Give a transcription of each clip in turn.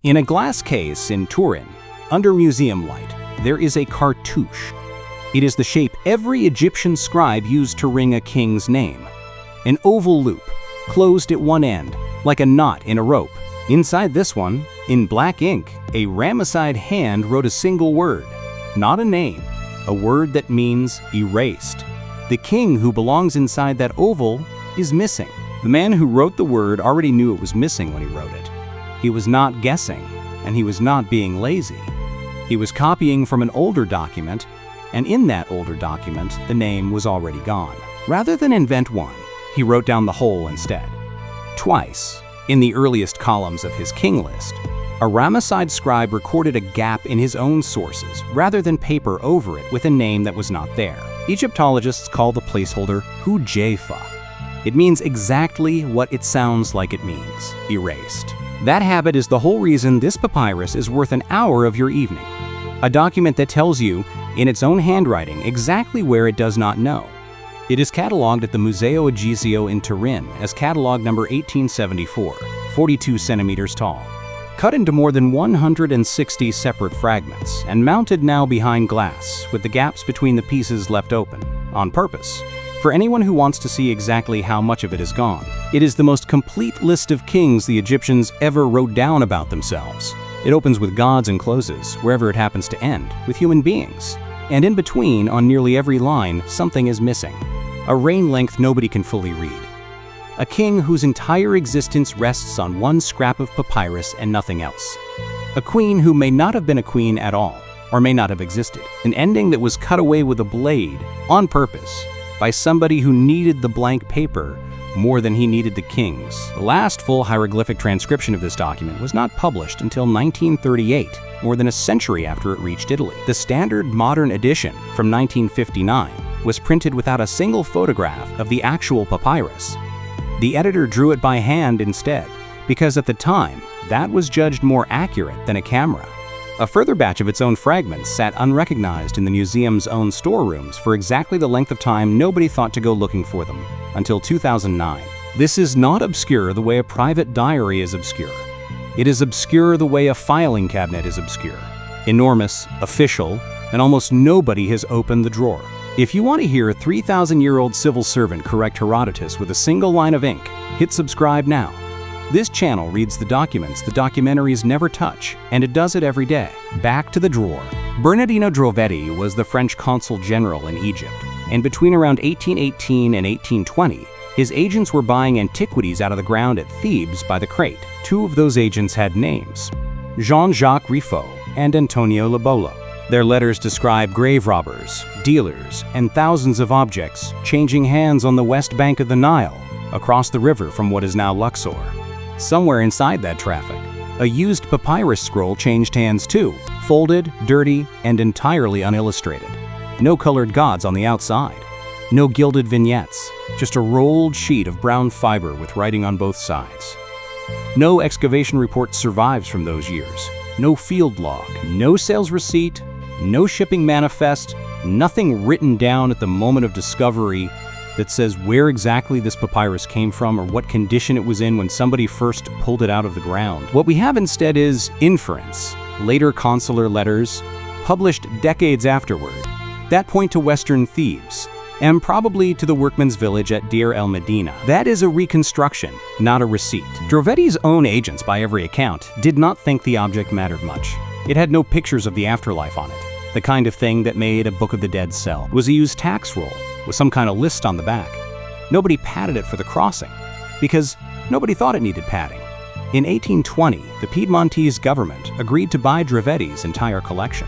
In a glass case in Turin, under museum light, there is a cartouche. It is the shape every Egyptian scribe used to ring a king's name. An oval loop, closed at one end, like a knot in a rope. Inside this one, in black ink, a Ramesside hand wrote a single word, not a name, a word that means erased. The king who belongs inside that oval is missing. The man who wrote the word already knew it was missing when he wrote it. He was not guessing, and he was not being lazy. He was copying from an older document, and in that older document, the name was already gone. Rather than invent one, he wrote down the whole instead. Twice, in the earliest columns of his king list, a Ramesside scribe recorded a gap in his own sources rather than paper over it with a name that was not there. Egyptologists call the placeholder hujefa. It means exactly what it sounds like it means, erased. That habit is the whole reason this papyrus is worth an hour of your evening. A document that tells you, in its own handwriting, exactly where it does not know. It is catalogued at the Museo Egizio in Turin as catalog number 1874, 42 centimeters tall. Cut into more than 160 separate fragments and mounted now behind glass with the gaps between the pieces left open, on purpose, for anyone who wants to see exactly how much of it is gone. It is the most complete list of kings the Egyptians ever wrote down about themselves. It opens with gods and closes, wherever it happens to end, with human beings. And in between, on nearly every line, something is missing. A reign length nobody can fully read. A king whose entire existence rests on one scrap of papyrus and nothing else. A queen who may not have been a queen at all, or may not have existed. An ending that was cut away with a blade, on purpose, by somebody who needed the blank paper more than he needed the king's. The last full hieroglyphic transcription of this document was not published until 1938, more than a century after it reached Italy. The standard modern edition from 1959 was printed without a single photograph of the actual papyrus. The editor drew it by hand instead, because at the time, that was judged more accurate than a camera. A further batch of its own fragments sat unrecognized in the museum's own storerooms for exactly the length of time nobody thought to go looking for them, until 2009. This is not obscure the way a private diary is obscure. It is obscure the way a filing cabinet is obscure. Enormous, official, and almost nobody has opened the drawer. If you want to hear a 3,000-year-old civil servant correct Herodotus with a single line of ink, hit subscribe now. This channel reads the documents the documentaries never touch, and it does it every day. Back to the drawer. Bernardino Drovetti was the French consul general in Egypt, and between around 1818 and 1820, his agents were buying antiquities out of the ground at Thebes by the crate. Two of those agents had names, Jean-Jacques Ryholt and Antonio Lobolo. Their letters describe grave robbers, dealers, and thousands of objects changing hands on the west bank of the Nile, across the river from what is now Luxor. Somewhere inside that traffic, a used papyrus scroll changed hands too, folded, dirty, and entirely unillustrated. No colored gods on the outside. No gilded vignettes, just a rolled sheet of brown fiber with writing on both sides. No excavation report survives from those years. No field log, no sales receipt, no shipping manifest, nothing written down at the moment of discovery that says where exactly this papyrus came from or what condition it was in when somebody first pulled it out of the ground. What we have instead is inference, later consular letters, published decades afterward, that point to western Thebes, and probably to the workman's village at Deir el-Medina. That is a reconstruction, not a receipt. Drovetti's own agents, by every account, did not think the object mattered much. It had no pictures of the afterlife on it, the kind of thing that made a Book of the Dead sell. It was a used tax roll, with some kind of list on the back. Nobody padded it for the crossing, because nobody thought it needed padding. In 1820, the Piedmontese government agreed to buy Drovetti's entire collection.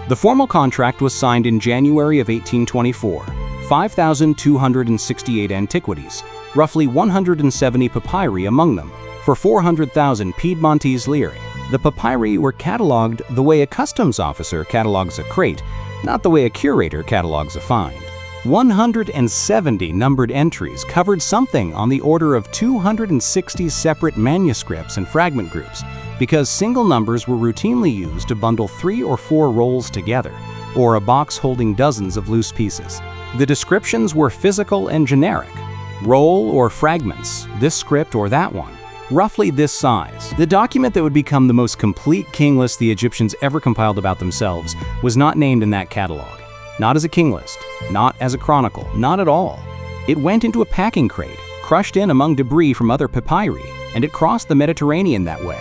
The formal contract was signed in January of 1824, 5,268 antiquities, roughly 170 papyri among them, for 400,000 Piedmontese lire. The papyri were catalogued the way a customs officer catalogs a crate, not the way a curator catalogs a find. 170 numbered entries covered something on the order of 260 separate manuscripts and fragment groups, because single numbers were routinely used to bundle 3 or 4 rolls together, or a box holding dozens of loose pieces. The descriptions were physical and generic. Roll or fragments, this script or that one, roughly this size. The document that would become the most complete king list the Egyptians ever compiled about themselves was not named in that catalog. Not as a king list, not as a chronicle, not at all. It went into a packing crate, crushed in among debris from other papyri, and it crossed the Mediterranean that way.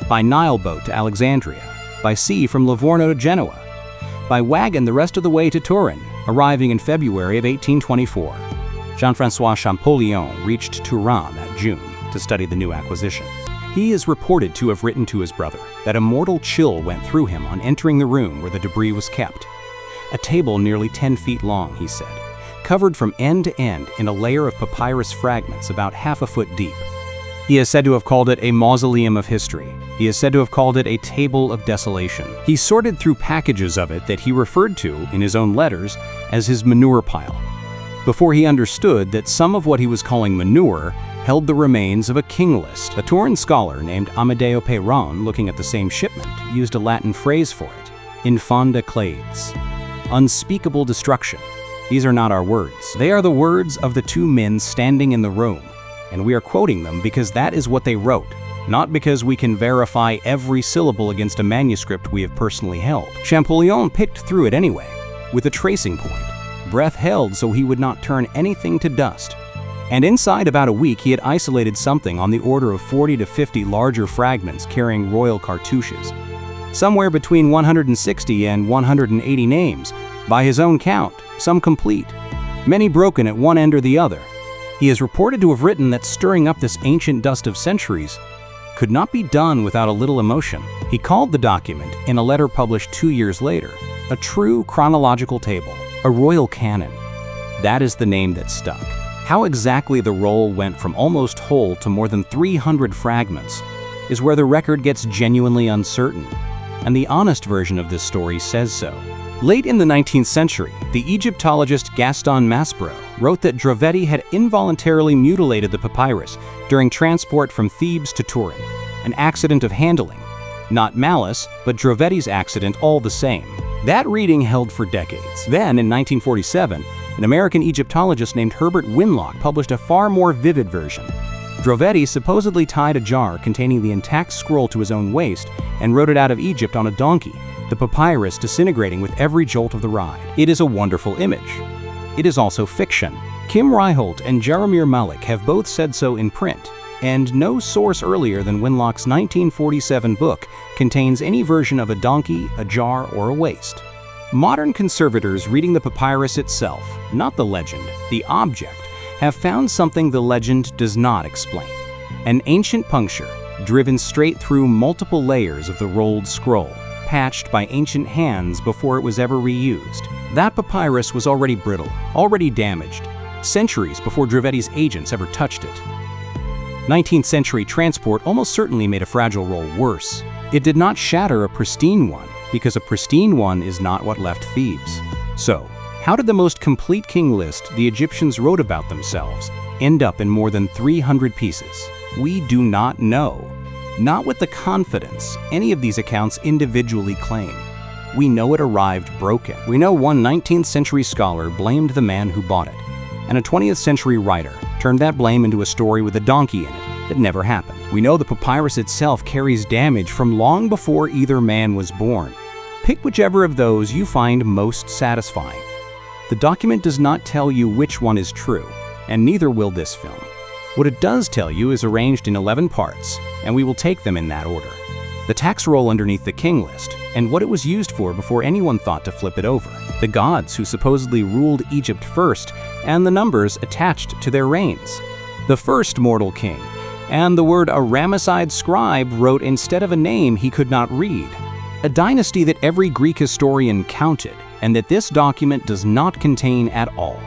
By Nile boat to Alexandria, by sea from Livorno to Genoa, by wagon the rest of the way to Turin, arriving in February of 1824. Jean-François Champollion reached Turin that June to study the new acquisition. He is reported to have written to his brother that a mortal chill went through him on entering the room where the debris was kept. A table nearly 10 feet long, he said, covered from end to end in a layer of papyrus fragments about half a foot deep. He is said to have called it a mausoleum of history. He is said to have called it a table of desolation. He sorted through packages of it that he referred to, in his own letters, as his manure pile, before he understood that some of what he was calling manure held the remains of a king list. A Turin scholar named Amedeo Peyron, looking at the same shipment, used a Latin phrase for it, infonda clades, unspeakable destruction. These are not our words. They are the words of the two men standing in the room, and we are quoting them because that is what they wrote, not because we can verify every syllable against a manuscript we have personally held. Champollion picked through it anyway, with a tracing point, breath held so he would not turn anything to dust. And inside about a week, he had isolated something on the order of 40 to 50 larger fragments carrying royal cartouches. Somewhere between 160 and 180 names, by his own count, some complete, many broken at one end or the other. He is reported to have written that stirring up this ancient dust of centuries could not be done without a little emotion. He called the document, in a letter published 2 years later, a true chronological table, a royal canon. That is the name that stuck. How exactly the roll went from almost whole to more than 300 fragments is where the record gets genuinely uncertain, and the honest version of this story says so. Late in the 19th century, the Egyptologist Gaston Maspero wrote that Drovetti had involuntarily mutilated the papyrus during transport from Thebes to Turin, an accident of handling. Not malice, but Drovetti's accident all the same. That reading held for decades. Then, in 1947, an American Egyptologist named Herbert Winlock published a far more vivid version. Drovetti supposedly tied a jar containing the intact scroll to his own waist and rode it out of Egypt on a donkey, the papyrus disintegrating with every jolt of the ride. It is a wonderful image. It is also fiction. Kim Ryholt and Jaromir Malik have both said so in print, and no source earlier than Winlock's 1947 book contains any version of a donkey, a jar, or a waist. Modern conservators reading the papyrus itself, not the legend, the object, have found something the legend does not explain. An ancient puncture, driven straight through multiple layers of the rolled scroll, patched by ancient hands before it was ever reused. That papyrus was already brittle, already damaged, centuries before Drovetti's agents ever touched it. 19th century transport almost certainly made a fragile roll worse. It did not shatter a pristine one, because a pristine one is not what left Thebes. So, how did the most complete king list the Egyptians wrote about themselves end up in more than 300 pieces? We do not know. Not with the confidence any of these accounts individually claim. We know it arrived broken. We know one 19th century scholar blamed the man who bought it, and a 20th century writer turned that blame into a story with a donkey in it that never happened. We know the papyrus itself carries damage from long before either man was born. Pick whichever of those you find most satisfying. The document does not tell you which one is true, and neither will this film. What it does tell you is arranged in 11 parts, and we will take them in that order. The tax roll underneath the king list, and what it was used for before anyone thought to flip it over. The gods who supposedly ruled Egypt first, and the numbers attached to their reigns. The first mortal king, and the word a Ramesside scribe wrote instead of a name he could not read. A dynasty that every Greek historian counted, and that this document does not contain at all.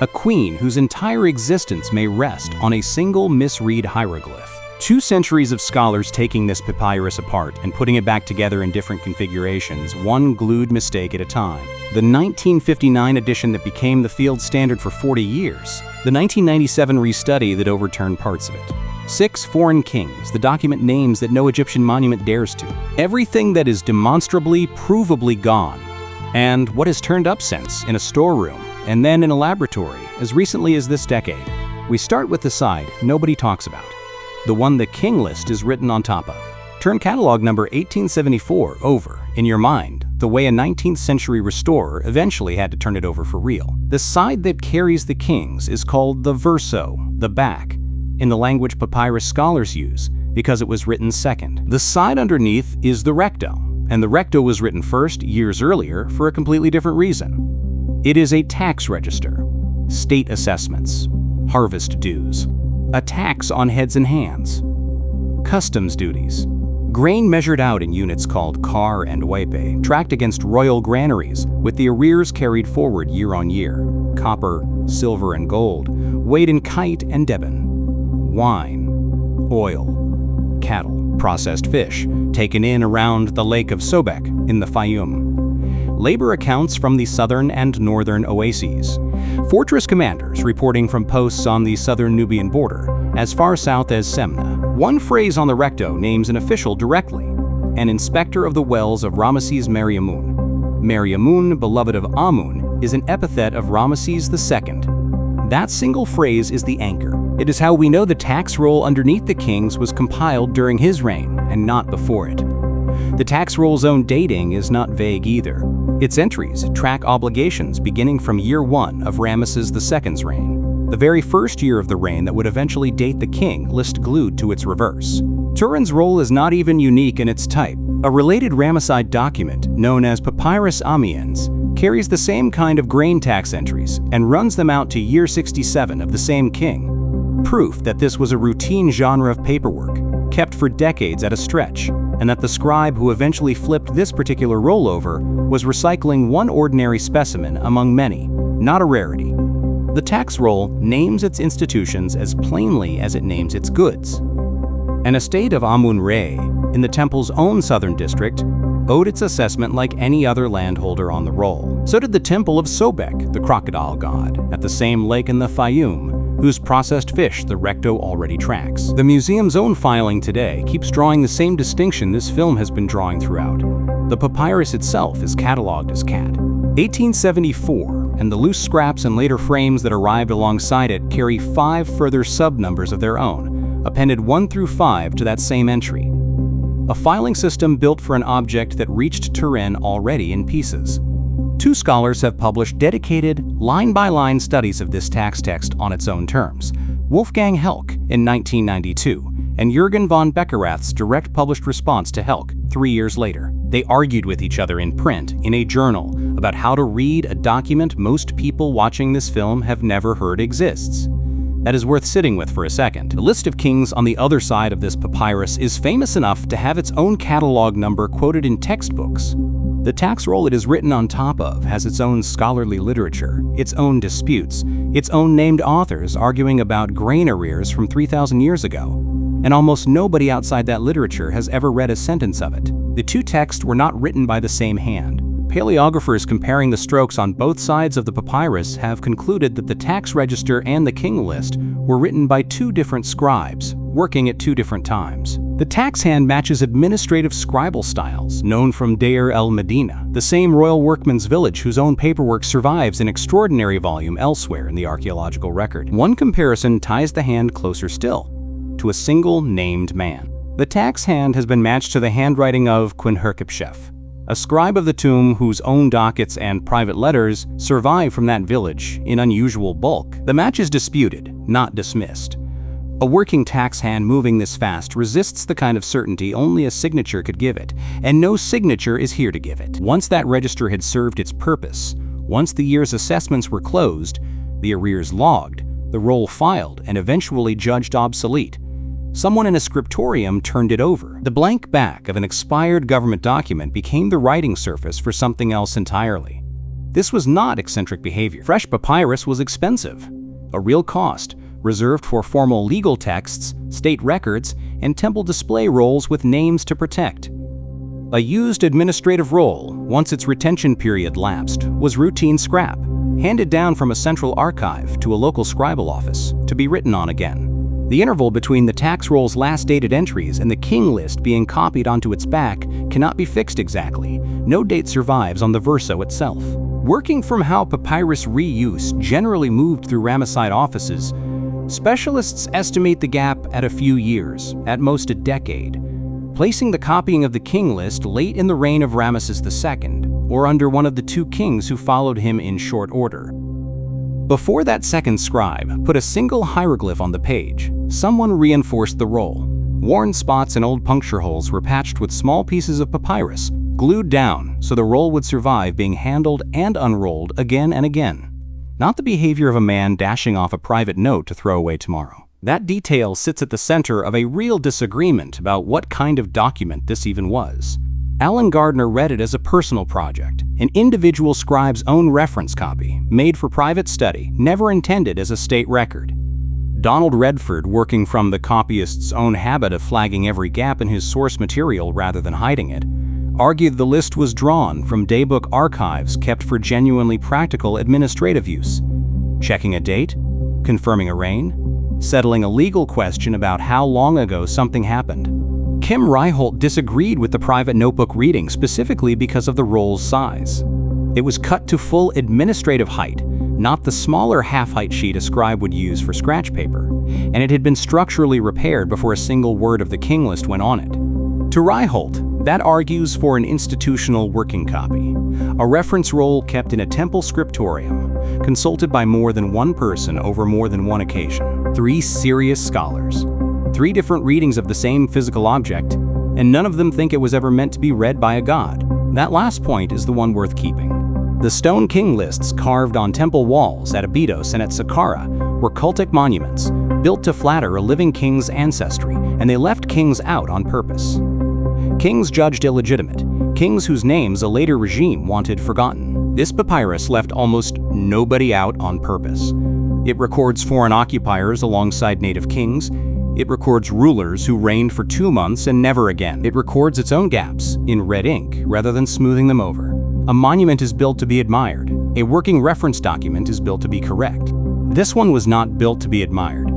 A queen whose entire existence may rest on a single misread hieroglyph. 2 centuries of scholars taking this papyrus apart and putting it back together in different configurations, one glued mistake at a time. The 1959 edition that became the field standard for 40 years. The 1997 restudy that overturned parts of it. 6 foreign kings, the document names that no Egyptian monument dares to. Everything that is demonstrably, provably gone. And what has turned up since, in a storeroom, and then in a laboratory, as recently as this decade. We start with the side nobody talks about. the one the king list is written on top of. Turn catalog number 1874 over in your mind, the way a 19th century restorer eventually had to turn it over for real. The side that carries the kings is called the verso, the back, in the language papyrus scholars use, because it was written second. The side underneath is the recto, and the recto was written first years earlier for a completely different reason. It is a tax register, state assessments, harvest dues, a tax on heads and hands, customs duties, grain measured out in units called car and wepe, tracked against royal granaries, with the arrears carried forward year on year, copper, silver, and gold, weighed in kite and deben, wine, oil, cattle, processed fish, taken in around the Lake of Sobek in the Fayum, labor accounts from the southern and northern oases, fortress commanders reporting from posts on the southern Nubian border, as far south as Semna. One phrase on the recto names an official directly, an inspector of the wells of Ramesses Mariamun. Mariamun, beloved of Amun, is an epithet of Ramesses II. That single phrase is the anchor. It is how we know the tax roll underneath the kings was compiled during his reign and not before it. The tax roll's own dating is not vague either. Its entries track obligations beginning from year 1 of Ramesses II's reign, the very first year of the reign that would eventually date the king list glued to its reverse. Turin's roll is not even unique in its type. A related Ramesside document, known as Papyrus Amiens, carries the same kind of grain tax entries and runs them out to year 67 of the same king. Proof that this was a routine genre of paperwork, kept for decades at a stretch, and that the scribe who eventually flipped this particular rollover was recycling one ordinary specimen among many, not a rarity. The tax roll names its institutions as plainly as it names its goods. An estate of Amun-Re, in the temple's own southern district, owed its assessment like any other landholder on the roll. So did the temple of Sobek, the crocodile god, at the same lake in the Fayum, whose processed fish the recto already tracks. The museum's own filing today keeps drawing the same distinction this film has been drawing throughout. The papyrus itself is catalogued as cat. 1874, and the loose scraps and later frames that arrived alongside it carry 5 further sub-numbers of their own, appended 1 through 5 to that same entry. A filing system built for an object that reached Turin already in pieces. 2 scholars have published dedicated, line-by-line studies of this tax text on its own terms, Wolfgang Helck in 1992, and Jürgen von Beckerath's direct published response to Helck 3 years later. They argued with each other in print, in a journal, about how to read a document most people watching this film have never heard exists. That is worth sitting with for a second. The list of kings on the other side of this papyrus is famous enough to have its own catalog number quoted in textbooks. The tax roll it is written on top of has its own scholarly literature, its own disputes, its own named authors arguing about grain arrears from 3,000 years ago, and almost nobody outside that literature has ever read a sentence of it. The 2 texts were not written by the same hand. Paleographers comparing the strokes on both sides of the papyrus have concluded that the tax register and the king list were written by 2 different scribes, working at 2 different times. The tax hand matches administrative scribal styles known from Deir el-Medina, the same royal workman's village whose own paperwork survives in extraordinary volume elsewhere in the archaeological record. One comparison ties the hand closer still, to a single named man. The tax hand has been matched to the handwriting of Quinhurkipshef, a scribe of the tomb whose own dockets and private letters survive from that village in unusual bulk. The match is disputed, not dismissed. A working tax hand moving this fast resists the kind of certainty only a signature could give it, and no signature is here to give it. Once that register had served its purpose, once the year's assessments were closed, the arrears logged, the roll filed, and eventually judged obsolete, someone in a scriptorium turned it over. The blank back of an expired government document became the writing surface for something else entirely. This was not eccentric behavior. Fresh papyrus was expensive, a real cost, reserved for formal legal texts, state records, and temple display rolls with names to protect. A used administrative roll, once its retention period lapsed, was routine scrap, handed down from a central archive to a local scribal office, to be written on again. The interval between the tax roll's last dated entries and the king list being copied onto its back cannot be fixed exactly. No date survives on the verso itself. Working from how papyrus reuse generally moved through Ramesside offices, Specialists estimate the gap at a few years, at most a decade, placing the copying of the king list late in the reign of Ramesses II, or under one of the two kings who followed him in short order. Before that second scribe put a single hieroglyph on the page, someone reinforced the roll. Worn spots and old puncture holes were patched with small pieces of papyrus, glued down so the roll would survive being handled and unrolled again and again. Not the behavior of a man dashing off a private note to throw away tomorrow. That detail sits at the center of a real disagreement about what kind of document this even was. Alan Gardiner read it as a personal project, an individual scribe's own reference copy, made for private study, never intended as a state record. Donald Redford, working from the copyist's own habit of flagging every gap in his source material rather than hiding it, argued the list was drawn from daybook archives kept for genuinely practical administrative use. Checking a date, confirming a reign, settling a legal question about how long ago something happened. Kim Ryholt disagreed with the private notebook reading specifically because of the roll's size. It was cut to full administrative height, not the smaller half-height sheet a scribe would use for scratch paper, and it had been structurally repaired before a single word of the king list went on it. To Ryholt, that argues for an institutional working copy, a reference roll kept in a temple scriptorium, consulted by more than one person over more than one occasion. 3 serious scholars, 3 different readings of the same physical object, and none of them think it was ever meant to be read by a god. That last point is the one worth keeping. The stone king lists carved on temple walls at Abydos and at Saqqara were cultic monuments, built to flatter a living king's ancestry, and they left kings out on purpose. Kings judged illegitimate, kings whose names a later regime wanted forgotten. This papyrus left almost nobody out on purpose. It records foreign occupiers alongside native kings. It records rulers who reigned for 2 months and never again. It records its own gaps in red ink rather than smoothing them over. A monument is built to be admired. A working reference document is built to be correct. This one was not built to be admired.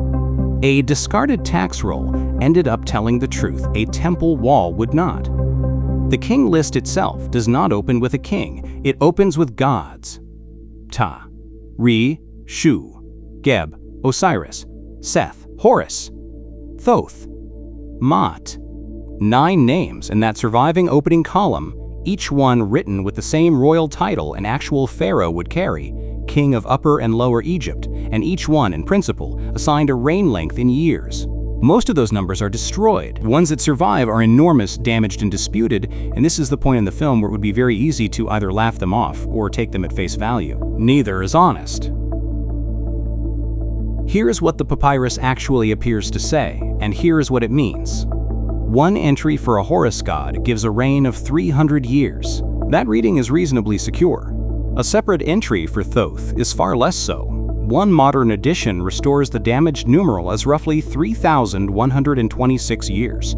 A discarded tax roll ended up telling the truth a temple wall would not. The king list itself does not open with a king, it opens with gods. Ptah, Re, Shu, Geb, Osiris, Seth, Horus, Thoth, Mot. 9 names in that surviving opening column, each one written with the same royal title an actual pharaoh would carry, king of Upper and Lower Egypt, and each one, in principle, assigned a reign length in years. Most of those numbers are destroyed. The ones that survive are enormous, damaged, and disputed, and this is the point in the film where it would be very easy to either laugh them off or take them at face value. Neither is honest. Here is what the papyrus actually appears to say, and here is what it means. One entry for a Horus god gives a reign of 300 years. That reading is reasonably secure. A separate entry for Thoth is far less so. One modern edition restores the damaged numeral as roughly 3,126 years.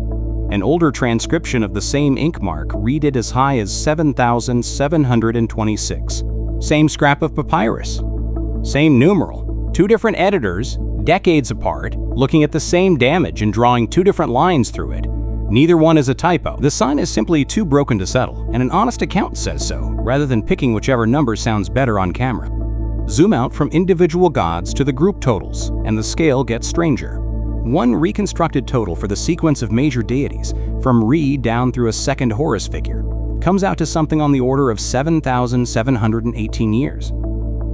An older transcription of the same ink mark read it as high as 7,726. Same scrap of papyrus. Same numeral. 2 different editors, decades apart, looking at the same damage and drawing 2 different lines through it. Neither one is a typo. The sign is simply too broken to settle, and an honest account says so, rather than picking whichever number sounds better on camera. Zoom out from individual gods to the group totals, and the scale gets stranger. One reconstructed total for the sequence of major deities, from Re down through a second Horus figure, comes out to something on the order of 7,718 years.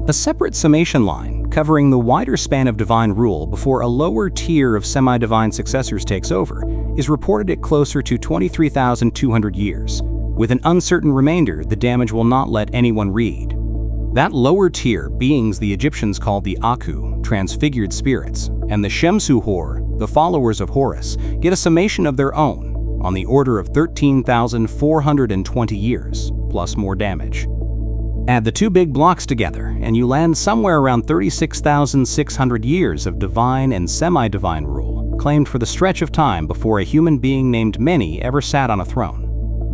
A separate summation line, covering the wider span of divine rule before a lower tier of semi-divine successors takes over, is reported at closer to 23,200 years. With an uncertain remainder, the damage will not let anyone read. That lower tier beings the Egyptians called the Aku, transfigured spirits, and the Shemsu Hor, the followers of Horus, get a summation of their own, on the order of 13,420 years, plus more damage. Add the 2 big blocks together, and you land somewhere around 36,600 years of divine and semi-divine rule, claimed for the stretch of time before a human being named Meni ever sat on a throne.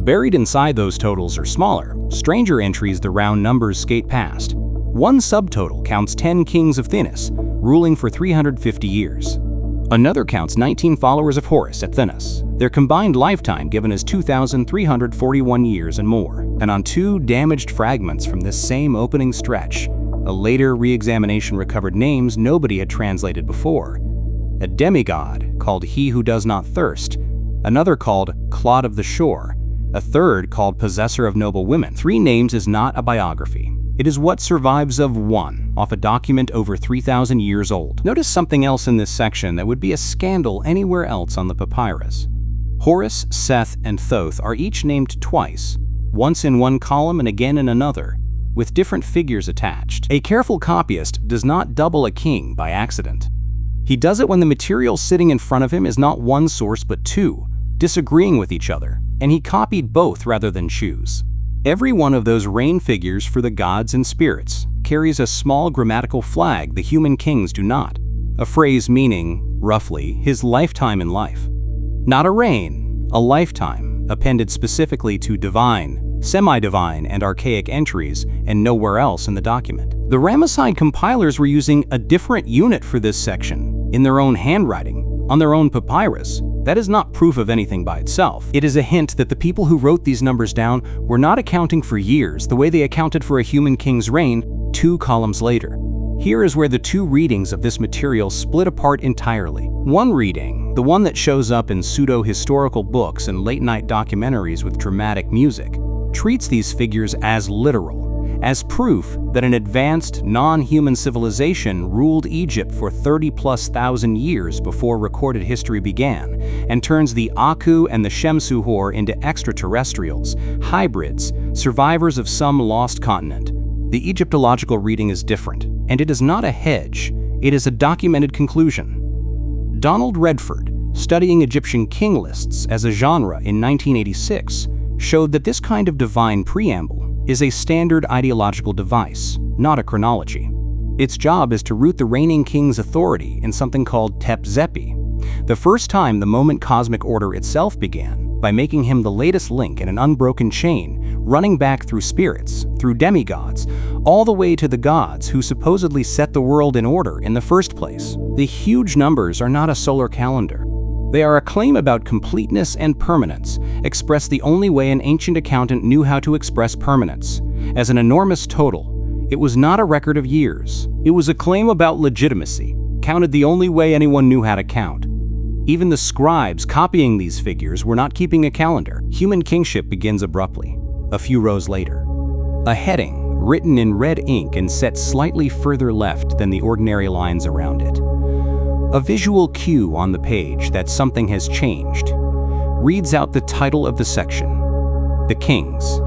Buried inside those totals are smaller, stranger entries the round numbers skate past. One subtotal counts 10 kings of Thinis, ruling for 350 years. Another counts 19 followers of Horus at Thinis, their combined lifetime given as 2,341 years and more. And on 2 damaged fragments from this same opening stretch, A later re-examination recovered names nobody had translated before. A demigod called He Who Does Not Thirst, another called Clod of the Shore, a third called Possessor of Noble Women. 3 names is not a biography. It is what survives of one, off a document over 3,000 years old. Notice something else in this section that would be a scandal anywhere else on the papyrus. Horus, Seth, and Thoth are each named twice, once in one column and again in another, with different figures attached. A careful copyist does not double a king by accident. He does it when the material sitting in front of him is not one source but 2, disagreeing with each other, and he copied both rather than choose. Every one of those reign figures for the gods and spirits carries a small grammatical flag the human kings do not, a phrase meaning, roughly, his lifetime in life. Not a reign, a lifetime, appended specifically to divine, semi-divine, and archaic entries, and nowhere else in the document. The Ramesside compilers were using a different unit for this section, in their own handwriting, on their own papyrus. That is not proof of anything by itself. It is a hint that the people who wrote these numbers down were not accounting for years the way they accounted for a human king's reign 2 columns later. Here is where the 2 readings of this material split apart entirely. One reading, the one that shows up in pseudo-historical books and late-night documentaries with dramatic music, treats these figures as literal, as proof that an advanced, non-human civilization ruled Egypt for 30,000+ years before recorded history began, and turns the Aku and the Shemsu-Hor into extraterrestrials, hybrids, survivors of some lost continent. The Egyptological reading is different, and it is not a hedge, it is a documented conclusion. Donald Redford, studying Egyptian king lists as a genre in 1986, showed that this kind of divine preamble is a standard ideological device, not a chronology. Its job is to root the reigning king's authority in something called Tep-Zepi, the first time the moment cosmic order itself began, by making him the latest link in an unbroken chain, running back through spirits, through demigods, all the way to the gods who supposedly set the world in order in the first place. The huge numbers are not a solar calendar. They are a claim about completeness and permanence, expressed the only way an ancient accountant knew how to express permanence, as an enormous total. It was not a record of years. It was a claim about legitimacy, counted the only way anyone knew how to count. Even the scribes copying these figures were not keeping a calendar. Human kingship begins abruptly, a few rows later. A heading, written in red ink and set slightly further left than the ordinary lines around it. A visual cue on the page that something has changed reads out the title of the section, The Kings,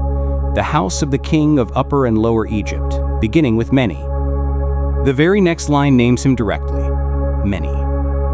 the House of the King of Upper and Lower Egypt, beginning with Mene. The very next line names him directly, Mene.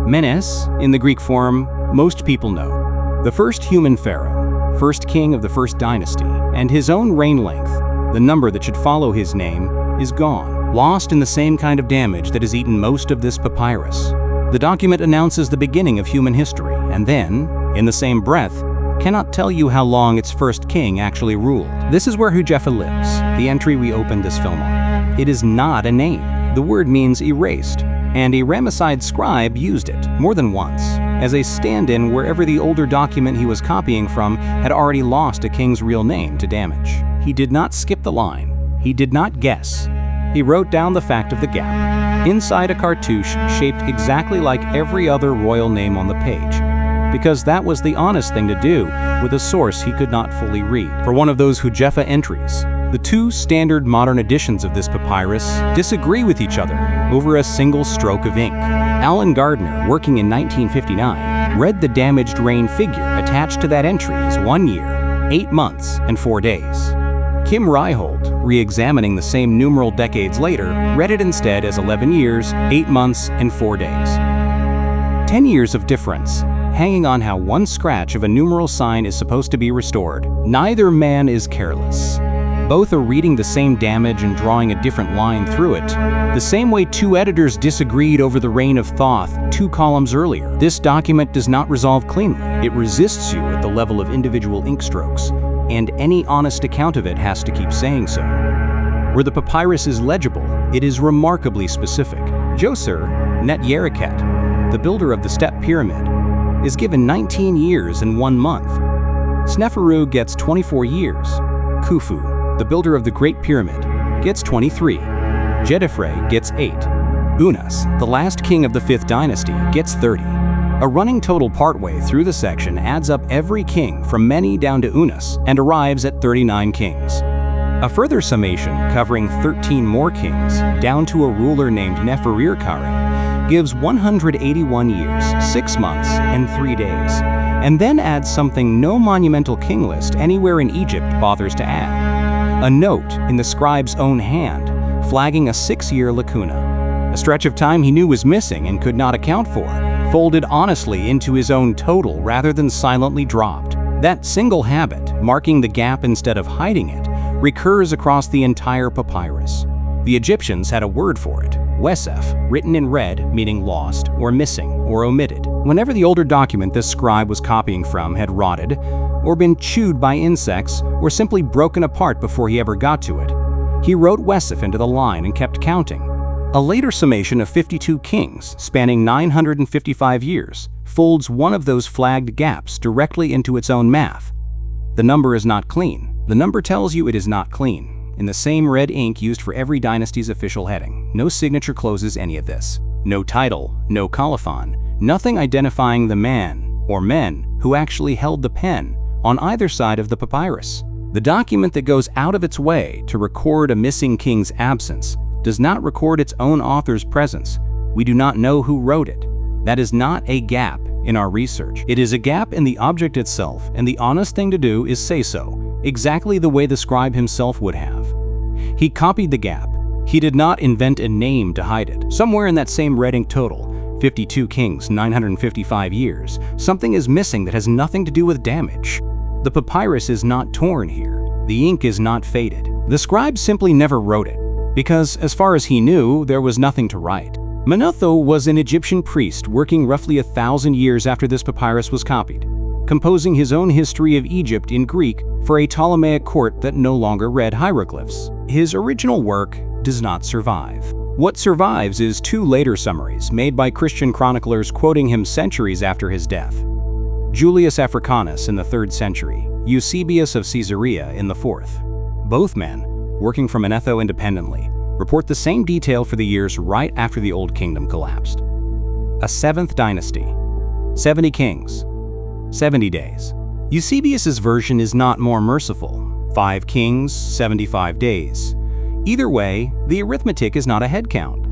Menes, in the Greek form, most people know. The first human pharaoh, first king of the first dynasty, and his own reign length, the number that should follow his name, is gone, lost in the same kind of damage that has eaten most of this papyrus. The document announces the beginning of human history, and then, in the same breath, cannot tell you how long its first king actually ruled. This is where Hujefa lives, the entry we opened this film on. It is not a name. The word means erased, and a Ramesside scribe used it, more than once, as a stand-in wherever the older document he was copying from had already lost a king's real name to damage. He did not skip the line. He did not guess. He wrote down the fact of the gap, inside a cartouche shaped exactly like every other royal name on the page, because that was the honest thing to do with a source he could not fully read. For one of those Hujefa entries, the 2 standard modern editions of this papyrus disagree with each other over a single stroke of ink. Alan Gardiner, working in 1959, read the damaged reign figure attached to that entry as 1 year, 8 months, and 4 days. Kim Ryholt, re-examining the same numeral decades later, read it instead as 11 years, 8 months, and 4 days. 10 years of difference, hanging on how one scratch of a numeral sign is supposed to be restored. Neither man is careless. Both are reading the same damage and drawing a different line through it, the same way 2 editors disagreed over the reign of Thoth 2 columns earlier. This document does not resolve cleanly. It resists you at the level of individual ink strokes, and any honest account of it has to keep saying so. Where the papyrus is legible, it is remarkably specific. Djoser Netyereket, the builder of the Step Pyramid, is given 19 years and 1 month. Sneferu gets 24 years. Khufu, the builder of the Great Pyramid, gets 23. Jedefre gets 8. Unas, the last king of the 5th dynasty, gets 30. A running total partway through the section adds up every king from Mene down to Unas and arrives at 39 kings. A further summation covering 13 more kings down to a ruler named Neferirkare gives 181 years, 6 months, and 3 days, and then adds something no monumental king list anywhere in Egypt bothers to add: a note in the scribe's own hand flagging a 6-year lacuna, a stretch of time he knew was missing and could not account for, folded honestly into his own total rather than silently dropped. That single habit, marking the gap instead of hiding it, recurs across the entire papyrus. The Egyptians had a word for it: wesef, written in red, meaning lost, or missing, or omitted. Whenever the older document this scribe was copying from had rotted, or been chewed by insects, or simply broken apart before he ever got to it, he wrote wesef into the line and kept counting. A later summation of 52 kings, spanning 955 years, folds one of those flagged gaps directly into its own math. The number is not clean. The number tells you it is not clean. In the same red ink used for every dynasty's official heading, no signature closes any of this. No title, no colophon, nothing identifying the man or men who actually held the pen on either side of the papyrus. The document that goes out of its way to record a missing king's absence does not record its own author's presence. We do not know who wrote it. That is not a gap in our research. It is a gap in the object itself, and the honest thing to do is say so, exactly the way the scribe himself would have. He copied the gap. He did not invent a name to hide it. Somewhere in that same red ink total, 52 kings, 955 years, something is missing that has nothing to do with damage. The papyrus is not torn here. The ink is not faded. The scribe simply never wrote it, because as far as he knew, there was nothing to write. Manetho was an Egyptian priest working roughly 1,000 years after this papyrus was copied, composing his own history of Egypt in Greek for a Ptolemaic court that no longer read hieroglyphs. His original work does not survive. What survives is 2 later summaries made by Christian chroniclers quoting him centuries after his death. Julius Africanus in the 3rd century, Eusebius of Caesarea in the 4th. Both men, working from Manetho independently, report the same detail for the years right after the Old Kingdom collapsed. A 7th dynasty, 70 kings, 70 days. Eusebius's version is not more merciful: 5 kings, 75 days. Either way, the arithmetic is not a head count.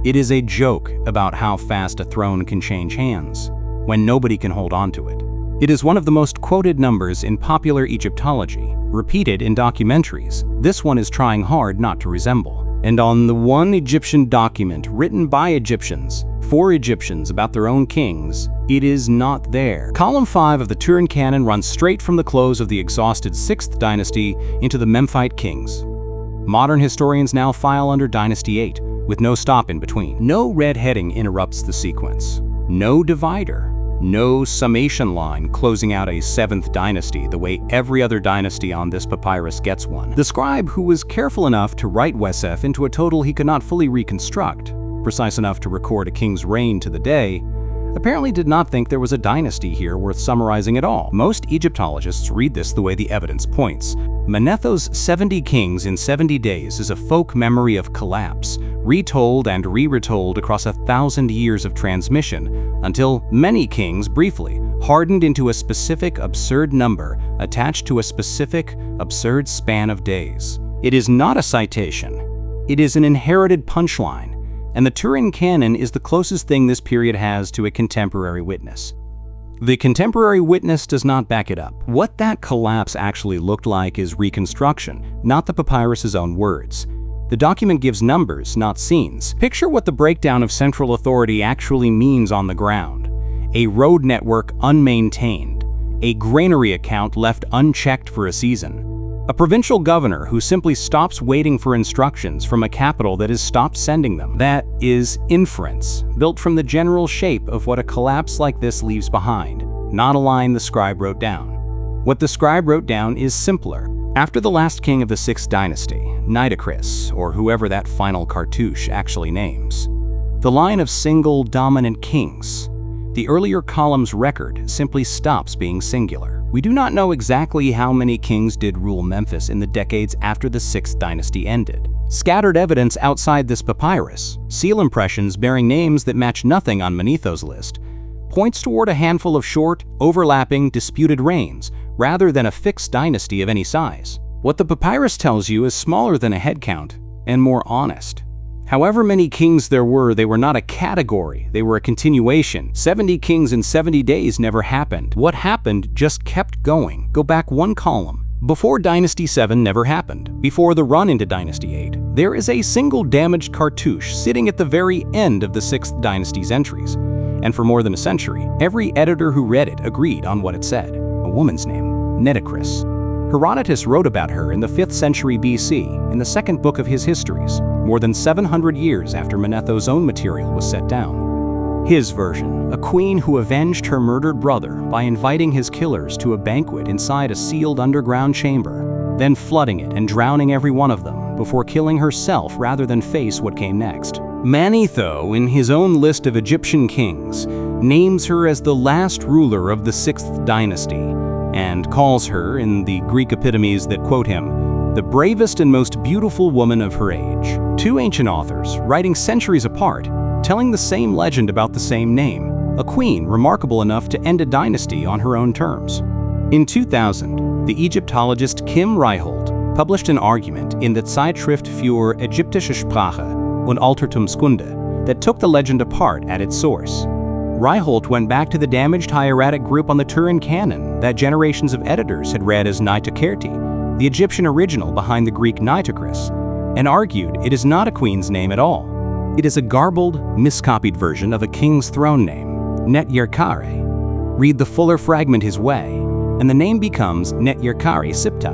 It is a joke about how fast a throne can change hands when nobody can hold on to it. It is one of the most quoted numbers in popular Egyptology, repeated in documentaries. This one is trying hard not to resemble. And on the one Egyptian document written by Egyptians, for Egyptians about their own kings, it is not there. Column 5 of the Turin canon runs straight from the close of the exhausted 6th dynasty into the Memphite kings. Modern historians now file under Dynasty 8, with no stop in between. No red heading interrupts the sequence. No divider. No summation line closing out a 7th dynasty the way every other dynasty on this papyrus gets one. The scribe, who was careful enough to write wesef into a total he could not fully reconstruct, precise enough to record a king's reign to the day, apparently did not think there was a dynasty here worth summarizing at all. Most Egyptologists read this the way the evidence points. Manetho's 70 kings in 70 days is a folk memory of collapse, retold and re-retold across 1,000 years of transmission, until many kings briefly hardened into a specific absurd number attached to a specific absurd span of days. It is not a citation. It is an inherited punchline, and the Turin canon is the closest thing this period has to a contemporary witness. The contemporary witness does not back it up. What that collapse actually looked like is reconstruction, not the papyrus's own words. The document gives numbers, not scenes. Picture what the breakdown of central authority actually means on the ground. A road network unmaintained, a granary account left unchecked for a season, a provincial governor who simply stops waiting for instructions from a capital that has stopped sending them. That is inference, built from the general shape of what a collapse like this leaves behind, not a line the scribe wrote down. What the scribe wrote down is simpler. After the last king of the 6th dynasty, Nitocris, or whoever that final cartouche actually names, the line of single dominant kings, the earlier column's record simply stops being singular. We do not know exactly how many kings did rule Memphis in the decades after the 6th dynasty ended. Scattered evidence outside this papyrus, seal impressions bearing names that match nothing on Manetho's list, points toward a handful of short, overlapping, disputed reigns, rather than a fixed dynasty of any size. What the papyrus tells you is smaller than a head count and more honest. However many kings there were, they were not a category, they were a continuation. 70 kings in 70 days never happened. What happened just kept going. Go back one column. Before Dynasty 7 never happened, before the run into Dynasty 8, there is a single damaged cartouche sitting at the very end of the 6th Dynasty's entries. And for more than a century, every editor who read it agreed on what it said. A woman's name, Nitocris. Herodotus wrote about her in the 5th century BC in the second book of his histories, more than 700 years after Manetho's own material was set down. His version, a queen who avenged her murdered brother by inviting his killers to a banquet inside a sealed underground chamber, then flooding it and drowning every one of them before killing herself rather than face what came next. Manetho, in his own list of Egyptian kings, names her as the last ruler of the 6th dynasty, and calls her, in the Greek epitomes that quote him, the bravest and most beautiful woman of her age. Two ancient authors, writing centuries apart, telling the same legend about the same name, a queen remarkable enough to end a dynasty on her own terms. In 2000, the Egyptologist Kim Ryholt published an argument in the Zeitschrift für Ägyptische Sprache und Altertumskunde that took the legend apart at its source. Ryholt went back to the damaged hieratic group on the Turin canon that generations of editors had read as Nitocris, the Egyptian original behind the Greek Nitocris, and argued it is not a queen's name at all. It is a garbled, miscopied version of a king's throne name, Nitocris. Read the fuller fragment his way, and the name becomes Nitocris Sipta.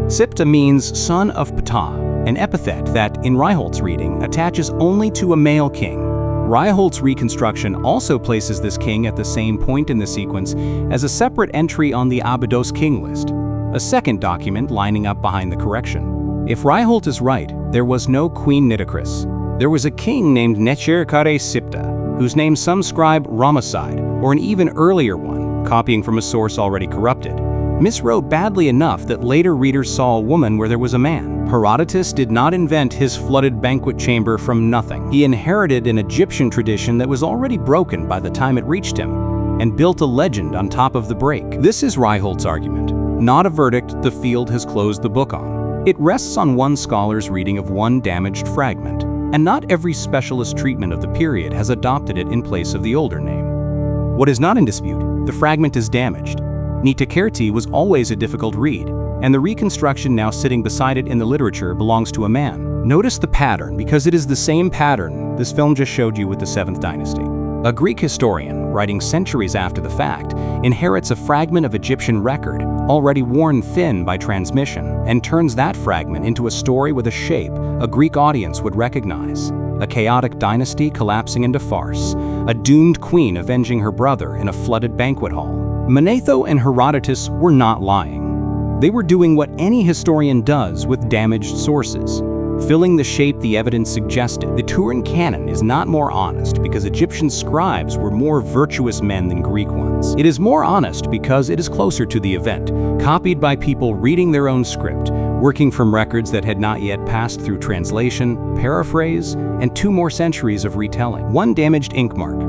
Sipta means son of Ptah, an epithet that, in Ryholt's reading, attaches only to a male king. Ryholt's reconstruction also places this king at the same point in the sequence as a separate entry on the Abydos king list, a second document lining up behind the correction. If Ryholt is right, there was no Queen Nitocris. There was a king named Nitocris Sipta, whose name some scribe Ramesside, or an even earlier one, copying from a source already corrupted, miswrote badly enough that later readers saw a woman where there was a man. Herodotus did not invent his flooded banquet chamber from nothing. He inherited an Egyptian tradition that was already broken by the time it reached him, and built a legend on top of the break. This is Ryholt's argument, not a verdict the field has closed the book on. It rests on one scholar's reading of one damaged fragment, and not every specialist treatment of the period has adopted it in place of the older name. What is not in dispute, the fragment is damaged. Nitocris was always a difficult read, and the reconstruction now sitting beside it in the literature belongs to a man. Notice the pattern, because it is the same pattern this film just showed you with the 7th dynasty. A Greek historian, writing centuries after the fact, inherits a fragment of Egyptian record already worn thin by transmission, and turns that fragment into a story with a shape a Greek audience would recognize. A chaotic dynasty collapsing into farce, a doomed queen avenging her brother in a flooded banquet hall. Manetho and Herodotus were not lying. They were doing what any historian does with damaged sources, filling the shape the evidence suggested. The Turin canon is not more honest because Egyptian scribes were more virtuous men than Greek ones. It is more honest because it is closer to the event, copied by people reading their own script, working from records that had not yet passed through translation, paraphrase, and 2 more centuries of retelling. One damaged ink mark,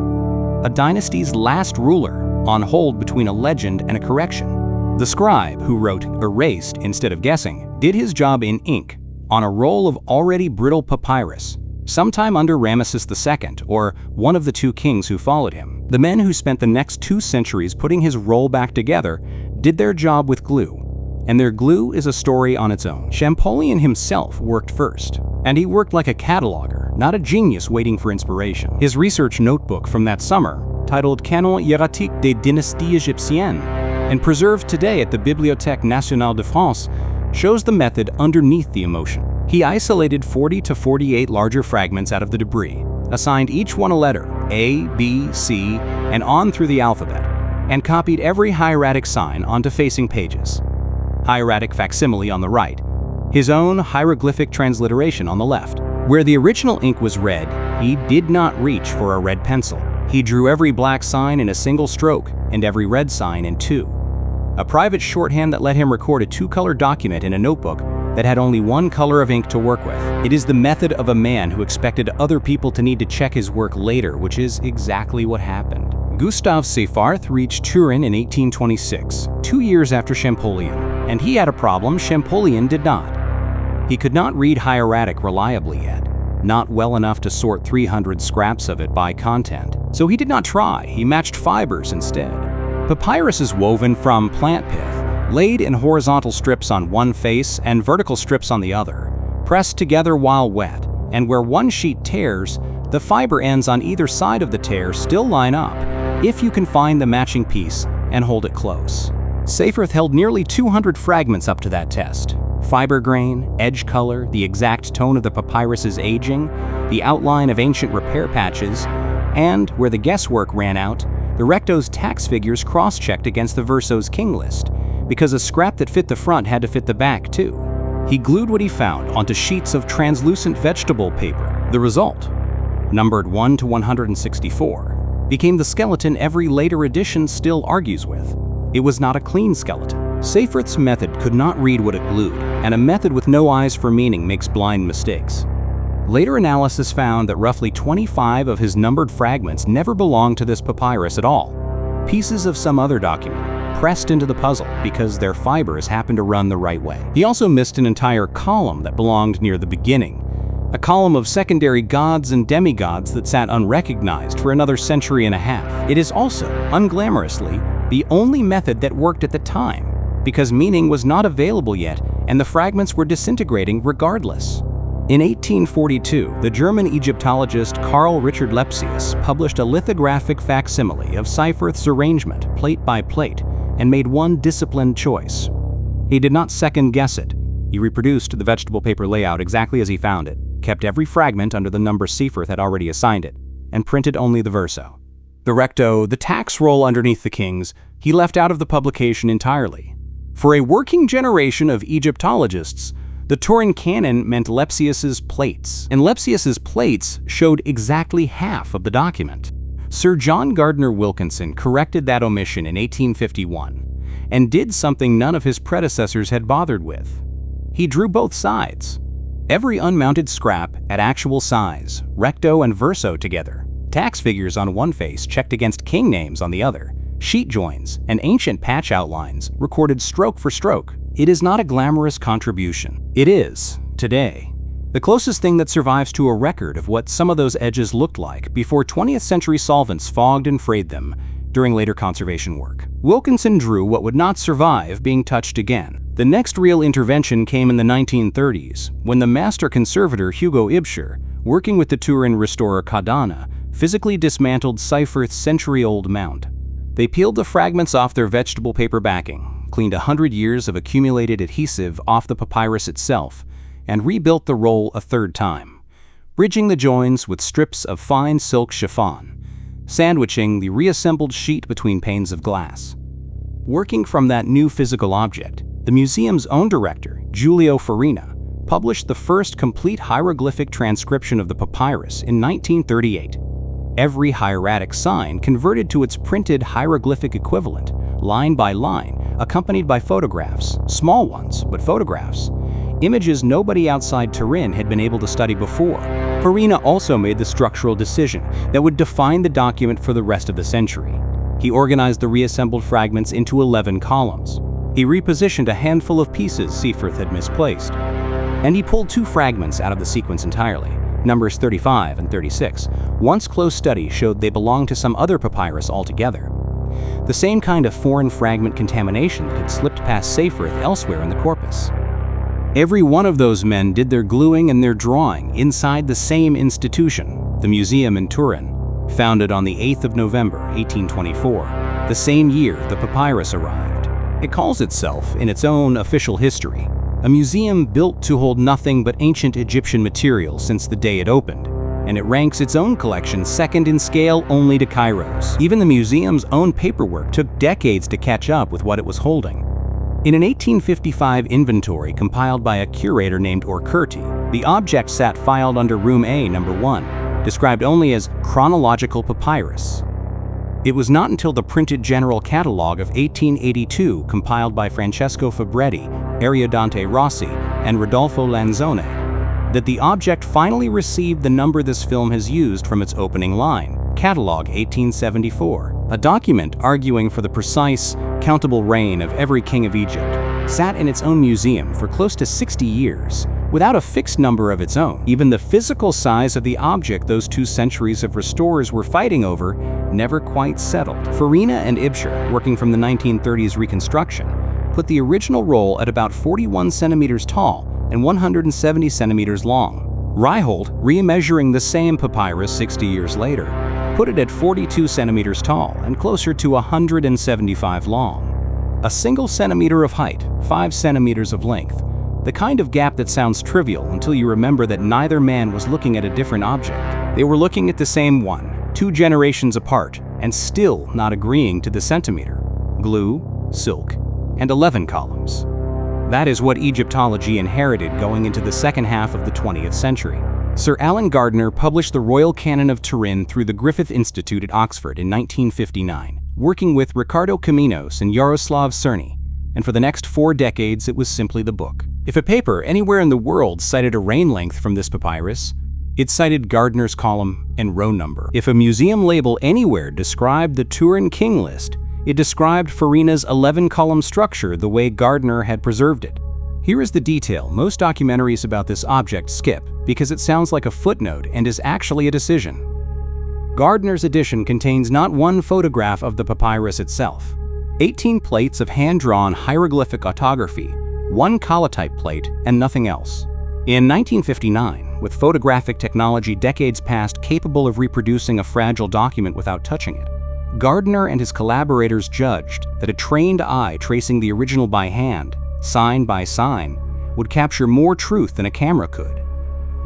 a dynasty's last ruler, on hold between a legend and a correction. The scribe, who wrote erased instead of guessing, did his job in ink, on a roll of already brittle papyrus, sometime under Ramesses II, or one of the 2 kings who followed him. The men who spent the next 2 centuries putting his roll back together did their job with glue, and their glue is a story on its own. Champollion himself worked first, and he worked like a cataloger, not a genius waiting for inspiration. His research notebook from that summer, titled Canon hiératique des dynasties égyptiennes, and preserved today at the Bibliothèque Nationale de France, shows the method underneath the emotion. He isolated 40 to 48 larger fragments out of the debris, assigned each one a letter, A, B, C, and on through the alphabet, and copied every hieratic sign onto facing pages. Hieratic facsimile on the right, his own hieroglyphic transliteration on the left. Where the original ink was red, he did not reach for a red pencil. He drew every black sign in a single stroke and every red sign in 2. A private shorthand that let him record a 2-color document in a notebook that had only one color of ink to work with. It is the method of a man who expected other people to need to check his work later, which is exactly what happened. Gustav Seyfarth reached Turin in 1826, 2 years after Champollion, and he had a problem Champollion did not. He could not read hieratic reliably yet, not well enough to sort 300 scraps of it by content. So he did not try, he matched fibers instead. Papyrus is woven from plant pith, laid in horizontal strips on one face and vertical strips on the other, pressed together while wet, and where one sheet tears, the fiber ends on either side of the tear still line up, if you can find the matching piece and hold it close. Seyfarth held nearly 200 fragments up to that test. Fiber grain, edge color, the exact tone of the papyrus's aging, the outline of ancient repair patches, and, where the guesswork ran out, the recto's tax figures cross-checked against the verso's king list, because a scrap that fit the front had to fit the back too. He glued what he found onto sheets of translucent vegetable paper. The result, numbered 1 to 164, became the skeleton every later edition still argues with. It was not a clean skeleton. Seyfarth's method could not read what it glued, and a method with no eyes for meaning makes blind mistakes. Later analysis found that roughly 25 of his numbered fragments never belonged to this papyrus at all. Pieces of some other document, pressed into the puzzle because their fibers happened to run the right way. He also missed an entire column that belonged near the beginning, a column of secondary gods and demigods that sat unrecognized for another century and a half. It is also, unglamorously, the only method that worked at the time, because meaning was not available yet and the fragments were disintegrating regardless. In 1842, the German Egyptologist Carl Richard Lepsius published a lithographic facsimile of Seyfarth's arrangement, plate by plate, and made one disciplined choice. He did not second-guess it. He reproduced the vegetable paper layout exactly as he found it, kept every fragment under the number Seyfarth had already assigned it, and printed only the verso. The recto, the tax roll underneath the kings, he left out of the publication entirely. For a working generation of Egyptologists, the Turin canon meant Lepsius's plates, and Lepsius's plates showed exactly half of the document. Sir John Gardiner Wilkinson corrected that omission in 1851, and did something none of his predecessors had bothered with. He drew both sides. Every unmounted scrap at actual size, recto and verso together, tax figures on one face checked against king names on the other, sheet joins, and ancient patch outlines recorded stroke for stroke. It is not a glamorous contribution. It is, today, the closest thing that survives to a record of what some of those edges looked like before 20th century solvents fogged and frayed them during later conservation work. Wilkinson drew what would not survive being touched again. The next real intervention came in the 1930s, when the master conservator Hugo Ibscher, working with the Turin restorer Gardiner, physically dismantled Seyfarth's century-old mount. They peeled the fragments off their vegetable paper backing, cleaned 100 years of accumulated adhesive off the papyrus itself, and rebuilt the roll a third time, bridging the joins with strips of fine silk chiffon, sandwiching the reassembled sheet between panes of glass. Working from that new physical object, the museum's own director, Giulio Farina, published the first complete hieroglyphic transcription of the papyrus in 1938. Every hieratic sign converted to its printed hieroglyphic equivalent, line by line, accompanied by photographs, small ones, but photographs, images nobody outside Turin had been able to study before. Farina also made the structural decision that would define the document for the rest of the century. He organized the reassembled fragments into 11 columns. He repositioned a handful of pieces Seyfarth had misplaced, and he pulled 2 fragments out of the sequence entirely, numbers 35 and 36. Once close study showed they belonged to some other papyrus altogether. The same kind of foreign fragment contamination that had slipped past Seyfarth elsewhere in the corpus. Every one of those men did their gluing and their drawing inside the same institution, the museum in Turin, founded on the 8th of November, 1824, the same year the papyrus arrived. It calls itself, in its own official history, a museum built to hold nothing but ancient Egyptian material since the day it opened, and it ranks its own collection second in scale only to Cairo's. Even the museum's own paperwork took decades to catch up with what it was holding. In an 1855 inventory compiled by a curator named Orkurti, the object sat filed under Room A, Number 1, described only as chronological papyrus. It was not until the printed General Catalogue of 1882, compiled by Francesco Fabretti, Ariodante Rossi, and Rodolfo Lanzone, that the object finally received the number this film has used from its opening line, Catalog 1874. A document arguing for the precise, countable reign of every king of Egypt sat in its own museum for close to 60 years, without a fixed number of its own. Even the physical size of the object those 2 centuries of restorers were fighting over never quite settled. Farina and Ibscher, working from the 1930s reconstruction, put the original roll at about 41 centimeters tall and 170 centimeters long. Ryholt, remeasuring the same papyrus 60 years later, put it at 42 centimeters tall and closer to 175 long. A single centimeter of height, 5 centimeters of length. The kind of gap that sounds trivial until you remember that neither man was looking at a different object. They were looking at the same one, 2 generations apart, and still not agreeing to the centimeter. Glue, silk, and 11 columns. That is what Egyptology inherited going into the second half of the 20th century. Sir Alan Gardiner published the Royal Canon of Turin through the Griffith Institute at Oxford in 1959, working with Ricardo Caminos and Jaroslav Cerny, and for the next 4 decades it was simply the book. If a paper anywhere in the world cited a reign length from this papyrus, it cited Gardiner's column and row number. If a museum label anywhere described the Turin king list, it described Farina's 11-column structure the way Gardiner had preserved it. Here is the detail most documentaries about this object skip because it sounds like a footnote and is actually a decision. Gardiner's edition contains not one photograph of the papyrus itself, 18 plates of hand-drawn hieroglyphic autography, 1 collotype plate, and nothing else. In 1959, with photographic technology decades past capable of reproducing a fragile document without touching it, Gardiner and his collaborators judged that a trained eye tracing the original by hand, sign by sign, would capture more truth than a camera could.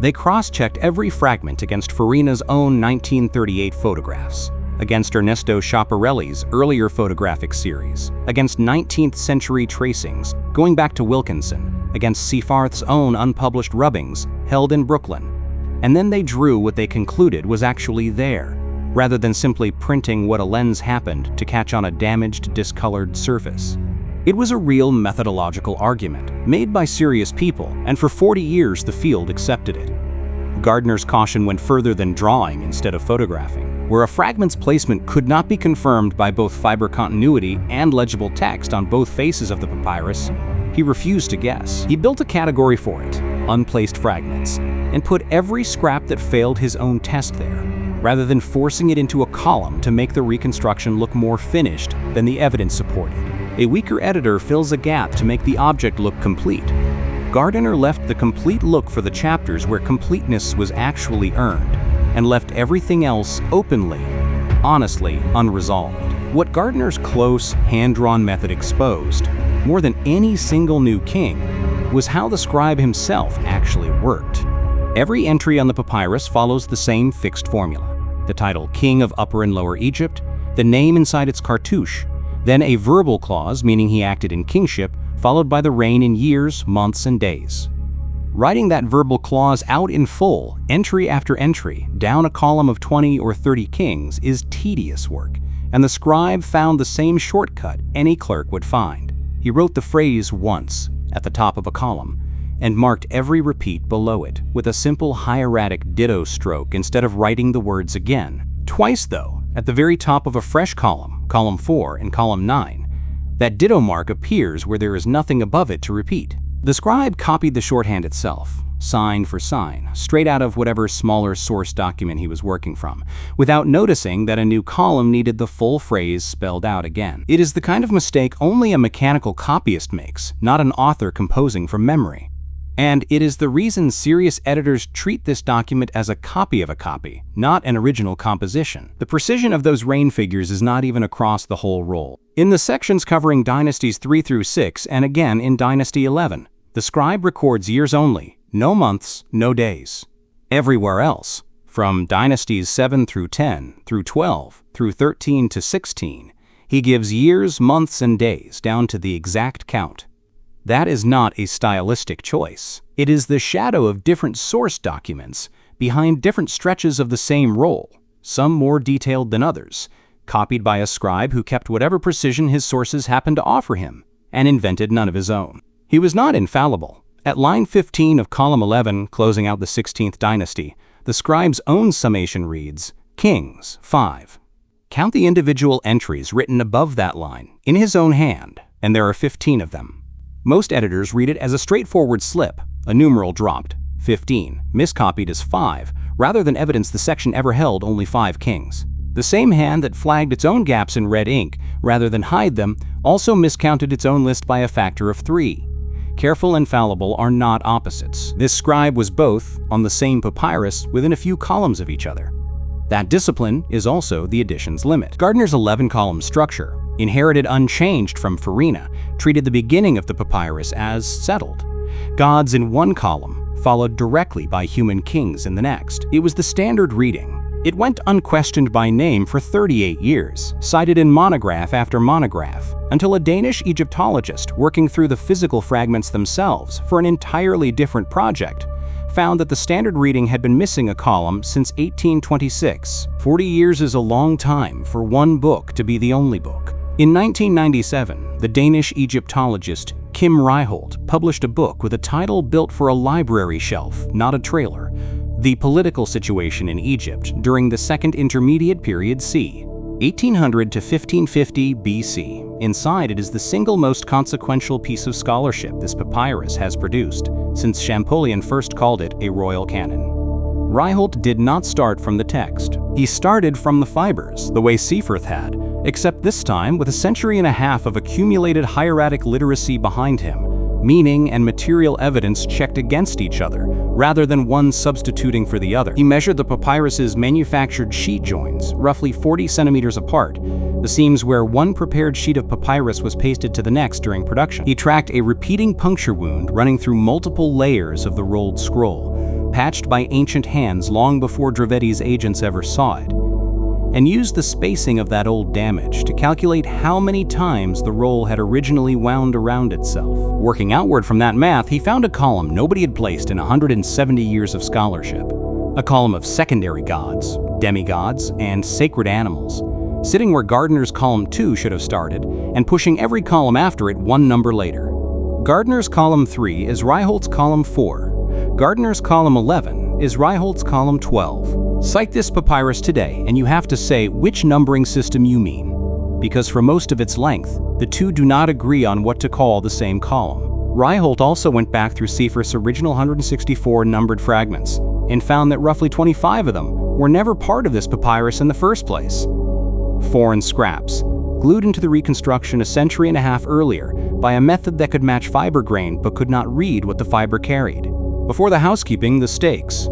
They cross-checked every fragment against Farina's own 1938 photographs, against Ernesto Schiaparelli's earlier photographic series, against 19th century tracings going back to Wilkinson, against Seyfarth's own unpublished rubbings held in Brooklyn. And then they drew what they concluded was actually there, rather than simply printing what a lens happened to catch on a damaged, discolored surface. It was a real methodological argument, made by serious people, and for 40 years the field accepted it. Gardiner's caution went further than drawing instead of photographing. Where a fragment's placement could not be confirmed by both fiber continuity and legible text on both faces of the papyrus, he refused to guess. He built a category for it, unplaced fragments, and put every scrap that failed his own test there, rather than forcing it into a column to make the reconstruction look more finished than the evidence supported. A weaker editor fills a gap to make the object look complete. Gardiner left the complete look for the chapters where completeness was actually earned, and left everything else openly, honestly unresolved. What Gardiner's close, hand-drawn method exposed, more than any single new king, was how the scribe himself actually worked. Every entry on the papyrus follows the same fixed formula: the title King of Upper and Lower Egypt, the name inside its cartouche, then a verbal clause meaning he acted in kingship, followed by the reign in years, months, and days. Writing that verbal clause out in full, entry after entry, down a column of 20 or 30 kings is tedious work, and the scribe found the same shortcut any clerk would find. He wrote the phrase once, at the top of a column, and marked every repeat below it with a simple hieratic ditto stroke instead of writing the words again. Twice, though, at the very top of a fresh column, column 4 and column 9, that ditto mark appears where there is nothing above it to repeat. The scribe copied the shorthand itself, sign for sign, straight out of whatever smaller source document he was working from, without noticing that a new column needed the full phrase spelled out again. It is the kind of mistake only a mechanical copyist makes, not an author composing from memory. And it is the reason serious editors treat this document as a copy of a copy, not an original composition. The precision of those reign figures is not even across the whole roll. In the sections covering dynasties 3 through 6, and again in dynasty 11, the scribe records years only, no months, no days. Everywhere else, from dynasties 7 through 10, through 12, through 13 to 16, he gives years, months, and days down to the exact count. That is not a stylistic choice. It is the shadow of different source documents behind different stretches of the same roll, some more detailed than others, copied by a scribe who kept whatever precision his sources happened to offer him, and invented none of his own. He was not infallible, At line 15 of column 11, closing out the 16th dynasty, the scribe's own summation reads, Kings, 5. Count the individual entries written above that line, in his own hand, and there are 15 of them. Most editors read it as a straightforward slip, a numeral dropped, 15, miscopied as 5, rather than evidence the section ever held only 5 kings. The same hand that flagged its own gaps in red ink, rather than hide them, also miscounted its own list by a factor of 3. Careful and fallible are not opposites. This scribe was both on the same papyrus within a few columns of each other. That discipline is also the edition's limit. Gardiner's 11-column structure, inherited unchanged from Farina, treated the beginning of the papyrus as settled. Gods in one column, followed directly by human kings in the next. It was the standard reading. It went unquestioned by name for 38 years, cited in monograph after monograph, until a Danish Egyptologist working through the physical fragments themselves for an entirely different project found that the standard reading had been missing a column since 1826. 40 years is a long time for one book to be the only book. In 1997, the Danish Egyptologist Kim Ryholt published a book with a title built for a library shelf, not a trailer, The Political Situation in Egypt During the Second Intermediate Period c. 1800 to 1550 BC. Inside it is the single most consequential piece of scholarship this papyrus has produced, since Champollion first called it a royal canon. Ryholt did not start from the text. He started from the fibers, the way Seaforth had, except this time with a century and a half of accumulated hieratic literacy behind him, meaning and material evidence checked against each other, rather than one substituting for the other. He measured the papyrus's manufactured sheet joins, roughly 40 centimeters apart, the seams where one prepared sheet of papyrus was pasted to the next during production. He tracked a repeating puncture wound running through multiple layers of the rolled scroll, patched by ancient hands long before Dravetti's agents ever saw it, and used the spacing of that old damage to calculate how many times the roll had originally wound around itself. Working outward from that math, he found a column nobody had placed in 170 years of scholarship. A column of secondary gods, demigods, and sacred animals, sitting where Gardiner's column 2 should have started, and pushing every column after it one number later. Gardiner's column 3 is Ryholt's column 4. Gardiner's column 11 is Ryholt's column 12. Cite this papyrus today, and you have to say which numbering system you mean, because for most of its length, the two do not agree on what to call the same column. Ryholt also went back through Seaforth's original 164 numbered fragments and found that roughly 25 of them were never part of this papyrus in the first place. Foreign scraps, glued into the reconstruction a century and a half earlier by a method that could match fiber grain but could not read what the fiber carried. Before the housekeeping, the stakes.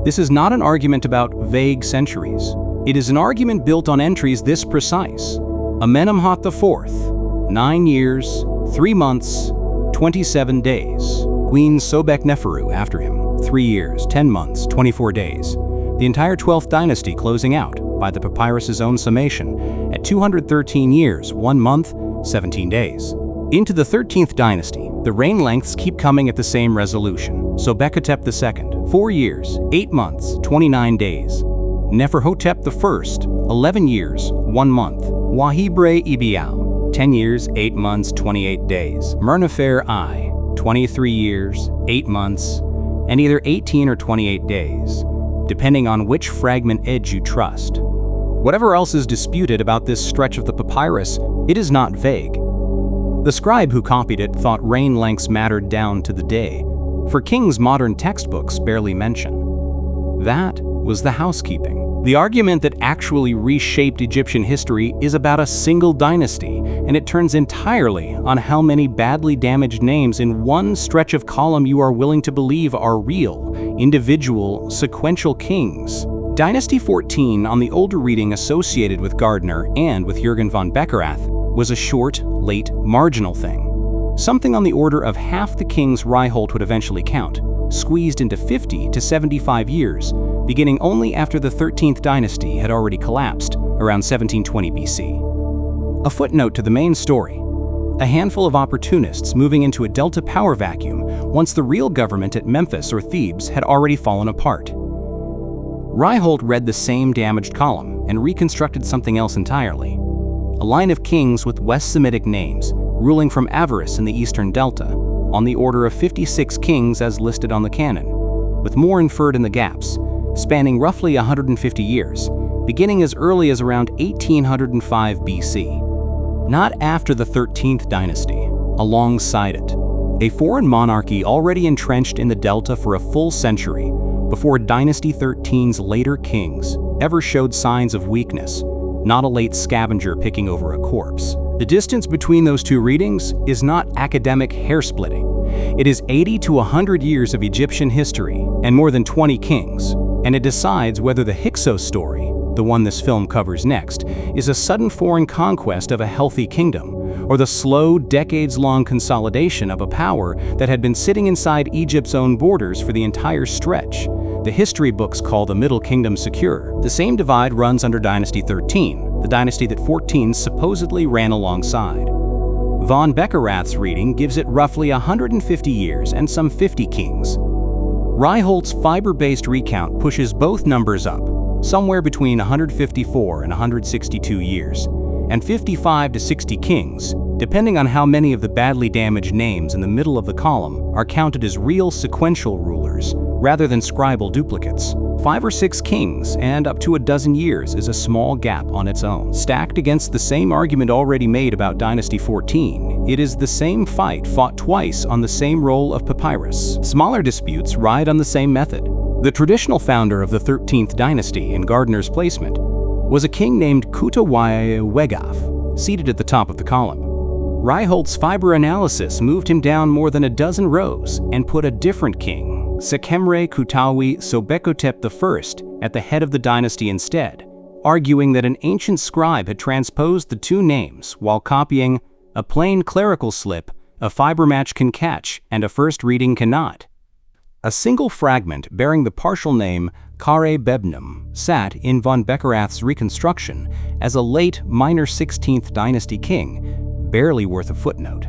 This is not an argument about vague centuries. It is an argument built on entries this precise. Amenemhat IV, 9 years, 3 months, 27 days. Queen Sobek Neferu after him, 3 years, 10 months, 24 days. The entire 12th dynasty closing out, by the papyrus's own summation, at 213 years, 1 month, 17 days. Into the 13th dynasty, the reign lengths keep coming at the same resolution. Sobekatep II, 4 years, 8 months, 29 days. Neferhotep I, 11 years, 1 month. Wahibre Ibiao, 10 years, 8 months, 28 days. Mernefer I, 23 years, 8 months, and either 18 or 28 days, depending on which fragment edge you trust. Whatever else is disputed about this stretch of the papyrus, it is not vague. The scribe who copied it thought reign lengths mattered down to the day, for kings modern textbooks barely mention. That was the housekeeping. The argument that actually reshaped Egyptian history is about a single dynasty, and it turns entirely on how many badly damaged names in one stretch of column you are willing to believe are real, individual, sequential kings. Dynasty 14 on the older reading associated with Gardiner and with Jürgen von Beckerath was a short, late, marginal thing. Something on the order of half the kings Ryholt would eventually count, squeezed into 50 to 75 years, beginning only after the 13th dynasty had already collapsed, around 1720 BC. A footnote to the main story: a handful of opportunists moving into a delta power vacuum once the real government at Memphis or Thebes had already fallen apart. Ryholt read the same damaged column and reconstructed something else entirely. A line of kings with West Semitic names, ruling from Avaris in the eastern delta, on the order of 56 kings as listed on the canon, with more inferred in the gaps, spanning roughly 150 years, beginning as early as around 1805 BC. Not after the 13th dynasty, alongside it. A foreign monarchy already entrenched in the Delta for a full century before Dynasty 13's later kings ever showed signs of weakness, not a late scavenger picking over a corpse. The distance between those two readings is not academic hair-splitting. It is 80 to 100 years of Egyptian history and more than 20 kings, and it decides whether the Hyksos story, the one this film covers next, is a sudden foreign conquest of a healthy kingdom, or the slow, decades-long consolidation of a power that had been sitting inside Egypt's own borders for the entire stretch. The history books call the Middle Kingdom secure. The same divide runs under Dynasty 13, the dynasty that 14 supposedly ran alongside. Von Beckerath's reading gives it roughly 150 years and some 50 kings. Ryholt's fiber-based recount pushes both numbers up, somewhere between 154 and 162 years, and 55 to 60 kings, depending on how many of the badly damaged names in the middle of the column are counted as real sequential rulers rather than scribal duplicates. 5 or 6 kings and up to a dozen years is a small gap on its own. Stacked against the same argument already made about Dynasty 14, it is the same fight fought twice on the same roll of papyrus. Smaller disputes ride on the same method. The traditional founder of the 13th dynasty in Gardiner's placement was a king named Kutawaya-Wegaf, seated at the top of the column. Ryholt's fiber analysis moved him down more than a dozen rows and put a different king, Sekemre Kutawi Sobekotep I, at the head of the dynasty instead, arguing that an ancient scribe had transposed the two names while copying a plain clerical slip a fiber match can catch and a first reading cannot. A single fragment bearing the partial name Kare Bebnum sat in von Beckerath's reconstruction as a late minor 16th dynasty king, barely worth a footnote.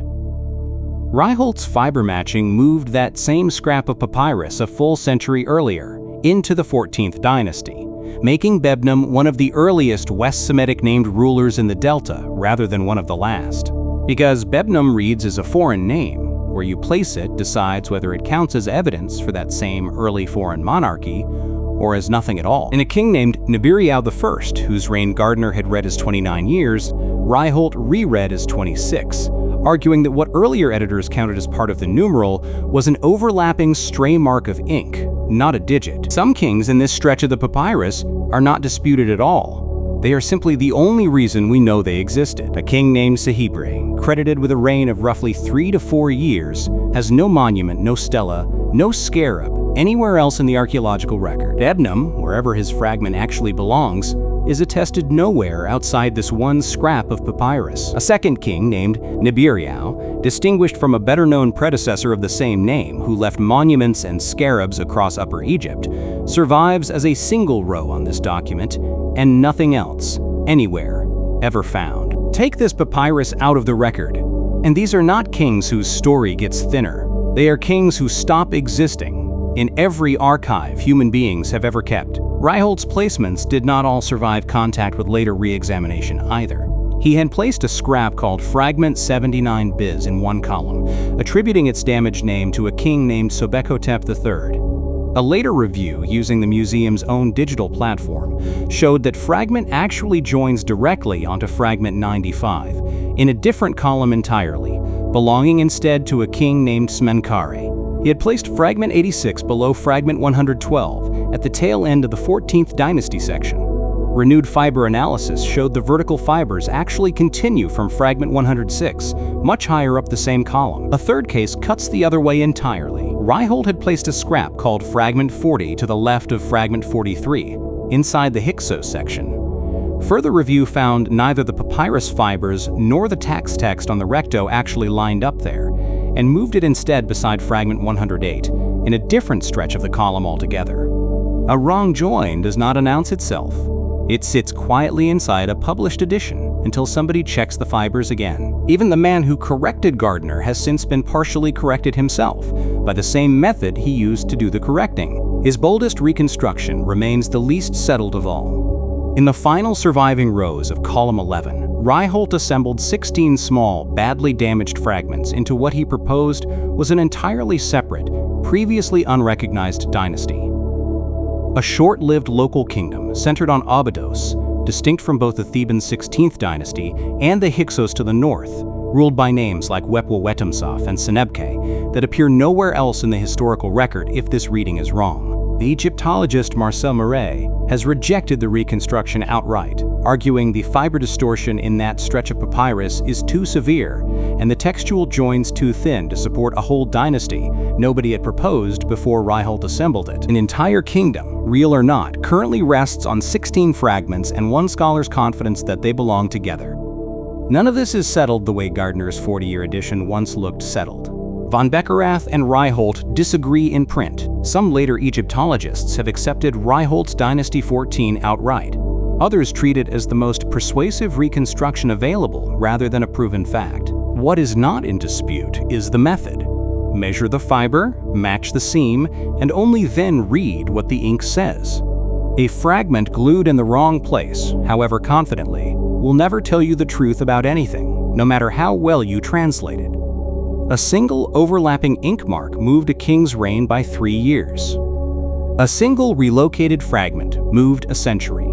Ryholt's fiber matching moved that same scrap of papyrus a full century earlier into the 14th dynasty, making Bebnum one of the earliest West Semitic named rulers in the Delta rather than one of the last. Because Bebnum reads as a foreign name, where you place it decides whether it counts as evidence for that same early foreign monarchy or as nothing at all. In a king named Nibiriau I, whose reign Gardiner had read as 29 years, Ryholt reread as 26, arguing that what earlier editors counted as part of the numeral was an overlapping stray mark of ink, not a digit. Some kings in this stretch of the papyrus are not disputed at all. They are simply the only reason we know they existed. A king named Sehibre, credited with a reign of roughly 3 to 4 years, has no monument, no stela, no scarab anywhere else in the archaeological record. Bebnum, wherever his fragment actually belongs, is attested nowhere outside this one scrap of papyrus. A second king named Nibiriau, distinguished from a better-known predecessor of the same name who left monuments and scarabs across Upper Egypt, survives as a single row on this document and nothing else, anywhere, ever found. Take this papyrus out of the record, and these are not kings whose story gets thinner. They are kings who stop existing in every archive human beings have ever kept. Ryholt's placements did not all survive contact with later re-examination either. He had placed a scrap called Fragment 79 Biz in one column, attributing its damaged name to a king named Sobekotep III. A later review using the museum's own digital platform showed that Fragment actually joins directly onto Fragment 95, in a different column entirely, belonging instead to a king named Smenkare. He had placed Fragment 86 below Fragment 112 at the tail end of the 14th dynasty section. Renewed fiber analysis showed the vertical fibers actually continue from Fragment 106, much higher up the same column. A third case cuts the other way entirely. Ryholt had placed a scrap called Fragment 40 to the left of Fragment 43, inside the Hyksos section. Further review found neither the papyrus fibers nor the text on the recto actually lined up there, and moved it instead beside Fragment 108, in a different stretch of the column altogether. A wrong join does not announce itself. It sits quietly inside a published edition until somebody checks the fibers again. Even the man who corrected Gardiner has since been partially corrected himself by the same method he used to do the correcting. His boldest reconstruction remains the least settled of all. In the final surviving rows of column 11, Ryholt assembled 16 small, badly damaged fragments into what he proposed was an entirely separate, previously unrecognized dynasty. A short-lived local kingdom centered on Abydos, distinct from both the Theban 16th dynasty and the Hyksos to the north, ruled by names like Wepwa-Wetumsaf and Senebke that appear nowhere else in the historical record if this reading is wrong. The Egyptologist Marcel Murray has rejected the reconstruction outright, arguing the fiber distortion in that stretch of papyrus is too severe and the textual joins too thin to support a whole dynasty nobody had proposed before Ryholt assembled it. An entire kingdom, real or not, currently rests on 16 fragments and one scholar's confidence that they belong together. None of this is settled the way Gardiner's 40-year edition once looked settled. Von Beckerath and Ryholt disagree in print. Some later Egyptologists have accepted Ryholt's Dynasty 14 outright. Others treat it as the most persuasive reconstruction available rather than a proven fact. What is not in dispute is the method. Measure the fiber, match the seam, and only then read what the ink says. A fragment glued in the wrong place, however confidently, will never tell you the truth about anything, no matter how well you translate it. A single overlapping ink mark moved a king's reign by 3 years. A single relocated fragment moved a century.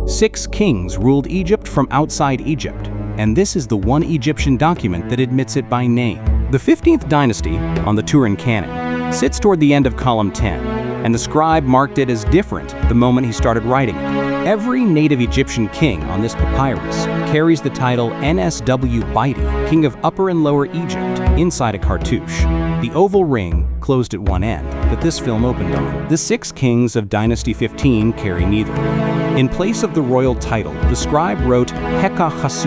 6 kings ruled Egypt from outside Egypt, and this is the one Egyptian document that admits it by name. The 15th dynasty, on the Turin canon, sits toward the end of column 10, and the scribe marked it as different the moment he started writing it. Every native Egyptian king on this papyrus carries the title NSW Baidi, King of Upper and Lower Egypt, inside a cartouche, the oval ring closed at one end that this film opened on. The 6 kings of Dynasty 15 carry neither. In place of the royal title, the scribe wrote Hyksos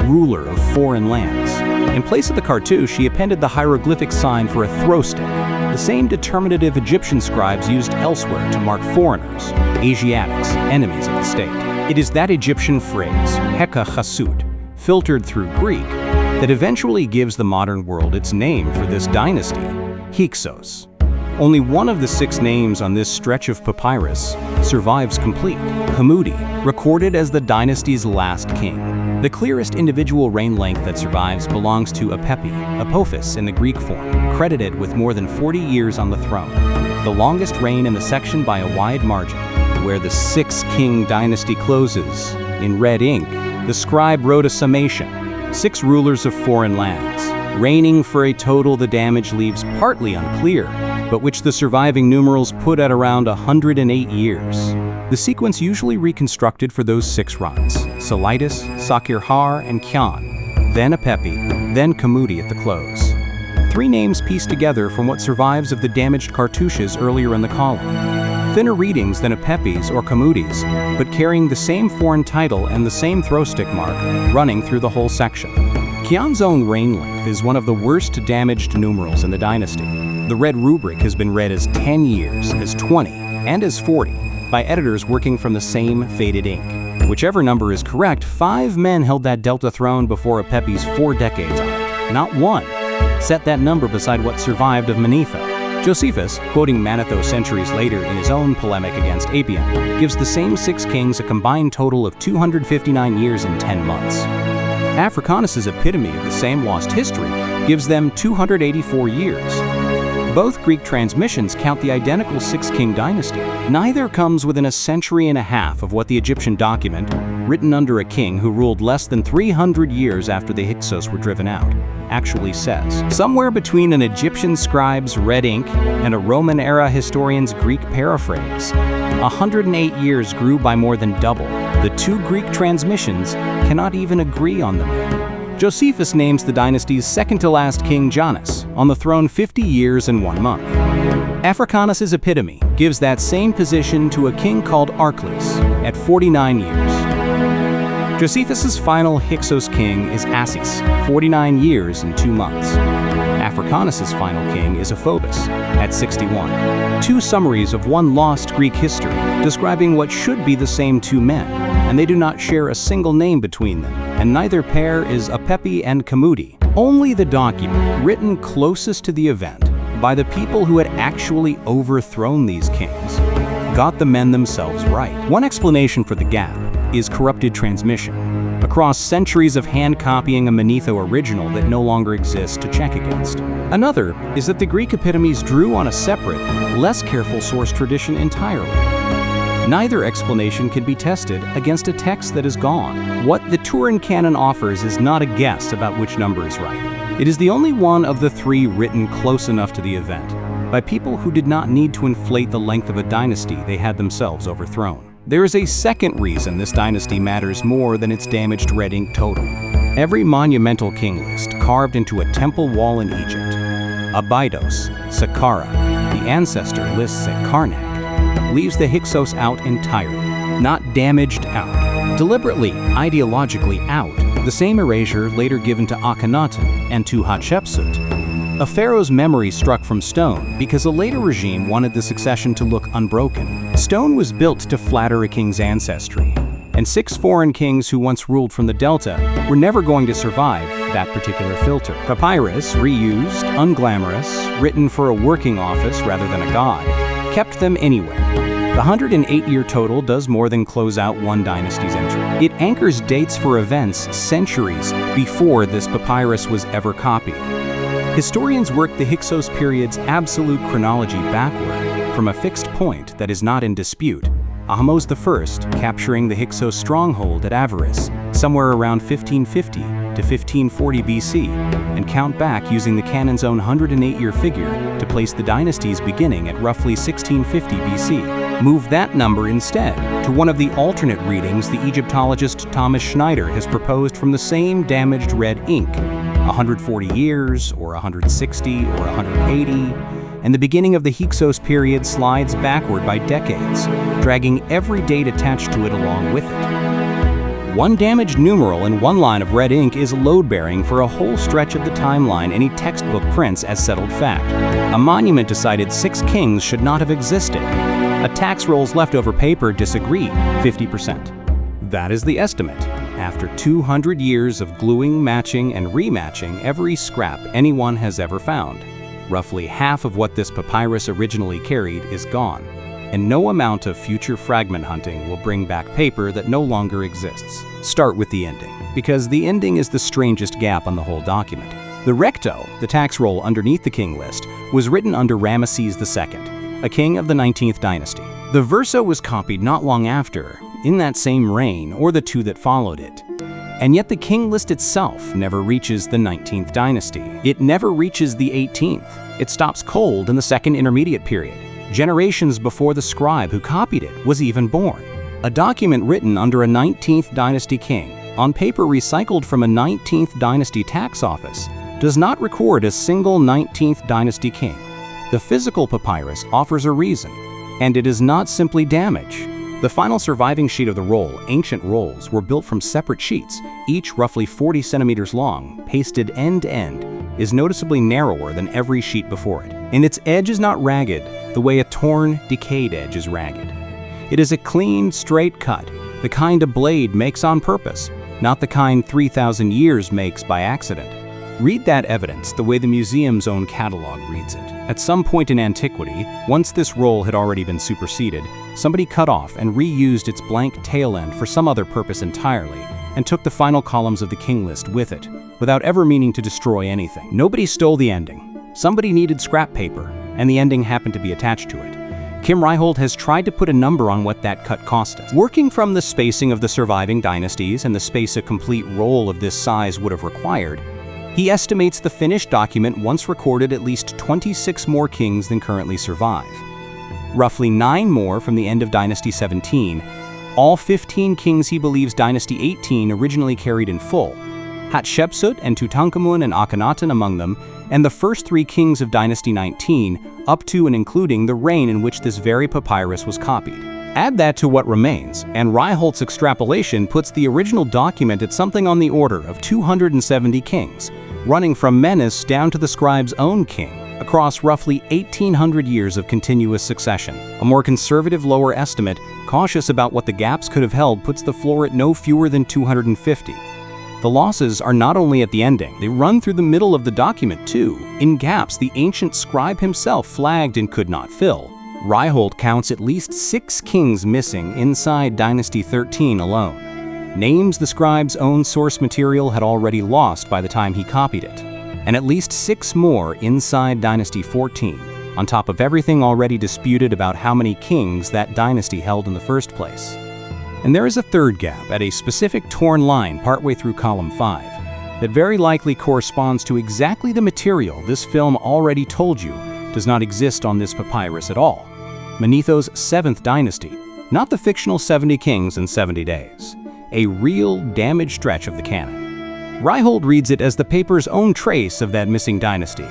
Ruler of foreign lands. In place of the cartouche, he appended the hieroglyphic sign for a throw stick, the same determinative Egyptian scribes used elsewhere to mark foreigners, Asiatics, enemies of the state. It is that Egyptian phrase, Hyksos, filtered through Greek, that eventually gives the modern world its name for this dynasty, Hyksos. Only one of the 6 names on this stretch of papyrus survives complete, Hammudi, recorded as the dynasty's last king. The clearest individual reign length that survives belongs to Apepi, Apophis in the Greek form, credited with more than 40 years on the throne. The longest reign in the section by a wide margin, where the 6-king dynasty closes. In red ink, the scribe wrote a summation, 6 rulers of foreign lands, reigning for a total the damage leaves partly unclear, but which the surviving numerals put at around 108 years. The sequence usually reconstructed for those 6 runs, Salitis, Sakir-Har, and Kyan, then Apepi, then Hammudi at the close. 3 names pieced together from what survives of the damaged cartouches earlier in the column. Thinner readings than Apepi's or Hammudi's, but carrying the same foreign title and the same throw stick mark running through the whole section. Kyan's own reign length is one of the worst damaged numerals in the dynasty. The red rubric has been read as 10 years, as 20, and as 40 by editors working from the same faded ink. Whichever number is correct, 5 men held that Delta throne before Apepi's 4 decades on it. Not one set that number beside what survived of Manetho. Josephus, quoting Manetho centuries later in his own polemic against Apion, gives the same 6 kings a combined total of 259 years and 10 months. Africanus's epitome of the same lost history gives them 284 years. Both Greek transmissions count the identical 6-king dynasty. Neither comes within a century and a half of what the Egyptian document, written under a king who ruled less than 300 years after the Hyksos were driven out, actually says. Somewhere between an Egyptian scribe's red ink and a Roman-era historian's Greek paraphrase, 108 years grew by more than double. The 2 Greek transmissions cannot even agree on the man. Josephus names the dynasty's second-to-last king Janus, on the throne 50 years and 1 month. Africanus's epitome gives that same position to a king called Archelaus, at 49 years. Josephus's final Hyksos king is Assis, 49 years and 2 months. Africanus's final king is Aphobus, at 61. 2 summaries of one lost Greek history, describing what should be the same 2 men, and they do not share a single name between them, and neither pair is Apepi and Hammudi. Only the document, written closest to the event, by the people who had actually overthrown these kings, got the men themselves right. One explanation for the gap is corrupted transmission. Across centuries of hand copying a Manetho original that no longer exists to check against. Another is that the Greek epitomes drew on a separate, less careful source tradition entirely. Neither explanation can be tested against a text that is gone. What the Turin canon offers is not a guess about which number is right. It is the only one of the three written close enough to the event, by people who did not need to inflate the length of a dynasty they had themselves overthrown. There is a second reason this dynasty matters more than its damaged red ink total. Every monumental king list carved into a temple wall in Egypt, Abydos, Saqqara, the ancestor lists at Karnak, leaves the Hyksos out entirely, not damaged out, deliberately, ideologically out, the same erasure later given to Akhenaten and to Hatshepsut. A pharaoh's memory struck from stone because a later regime wanted the succession to look unbroken. Stone was built to flatter a king's ancestry, and 6 foreign kings who once ruled from the Delta were never going to survive that particular filter. Papyrus, reused, unglamorous, written for a working office rather than a god, kept them anyway. The 108-year total does more than close out one dynasty's entry. It anchors dates for events centuries before this papyrus was ever copied. Historians work the Hyksos period's absolute chronology backward from a fixed point that is not in dispute, Ahmose I capturing the Hyksos stronghold at Avaris somewhere around 1550 to 1540 BC, and count back using the canon's own 108-year figure to place the dynasty's beginning at roughly 1650 BC. Move that number instead to one of the alternate readings the Egyptologist Thomas Schneider has proposed from the same damaged red ink, 140 years, or 160, or 180, and the beginning of the Hyksos period slides backward by decades, dragging every date attached to it along with it. One damaged numeral in one line of red ink is load-bearing for a whole stretch of the timeline any textbook prints as settled fact. A monument decided 6 kings should not have existed. A tax roll's leftover paper disagreed, 50%. That is the estimate. After 200 years of gluing, matching, and rematching every scrap anyone has ever found, roughly half of what this papyrus originally carried is gone, and no amount of future fragment hunting will bring back paper that no longer exists. Start with the ending, because the ending is the strangest gap on the whole document. The recto, the tax roll underneath the king list, was written under Ramesses II, a king of the 19th dynasty. The verso was copied not long after, in that same reign or the 2 that followed it. And yet the king list itself never reaches the 19th dynasty. It never reaches the 18th. It stops cold in the second intermediate period, generations before the scribe who copied it was even born. A document written under a 19th dynasty king, on paper recycled from a 19th dynasty tax office, does not record a single 19th dynasty king. The physical papyrus offers a reason, and it is not simply damage. The final surviving sheet of the roll, ancient rolls, were built from separate sheets, each roughly 40 centimeters long, pasted end to end, is noticeably narrower than every sheet before it. And its edge is not ragged, the way a torn, decayed edge is ragged. It is a clean, straight cut, the kind a blade makes on purpose, not the kind 3,000 years makes by accident. Read that evidence the way the museum's own catalog reads it. At some point in antiquity, once this roll had already been superseded, somebody cut off and reused its blank tail end for some other purpose entirely, and took the final columns of the king list with it, without ever meaning to destroy anything. Nobody stole the ending. Somebody needed scrap paper, and the ending happened to be attached to it. Kim Ryholt has tried to put a number on what that cut cost us. Working from the spacing of the surviving dynasties and the space a complete roll of this size would have required, he estimates the finished document once recorded at least 26 more kings than currently survive. Roughly 9 more from the end of Dynasty 17, all 15 kings he believes Dynasty 18 originally carried in full, Hatshepsut and Tutankhamun and Akhenaten among them, and the first 3 kings of Dynasty 19, up to and including the reign in which this very papyrus was copied. Add that to what remains, and Ryholt's extrapolation puts the original document at something on the order of 270 kings, running from Menes down to the scribe's own king, across roughly 1,800 years of continuous succession. A more conservative lower estimate, cautious about what the gaps could have held, puts the floor at no fewer than 250. The losses are not only at the ending, they run through the middle of the document too, in gaps the ancient scribe himself flagged and could not fill, Ryholt counts at least 6 kings missing inside Dynasty 13 alone. Names the scribe's own source material had already lost by the time he copied it, and at least 6 more inside Dynasty 14, on top of everything already disputed about how many kings that dynasty held in the first place. And there is a third gap at a specific torn line partway through column 5 that very likely corresponds to exactly the material this film already told you does not exist on this papyrus at all. Manetho's 7th dynasty, not the fictional 70 kings in 70 days, a real damaged stretch of the canon. Ryholt reads it as the paper's own trace of that missing dynasty,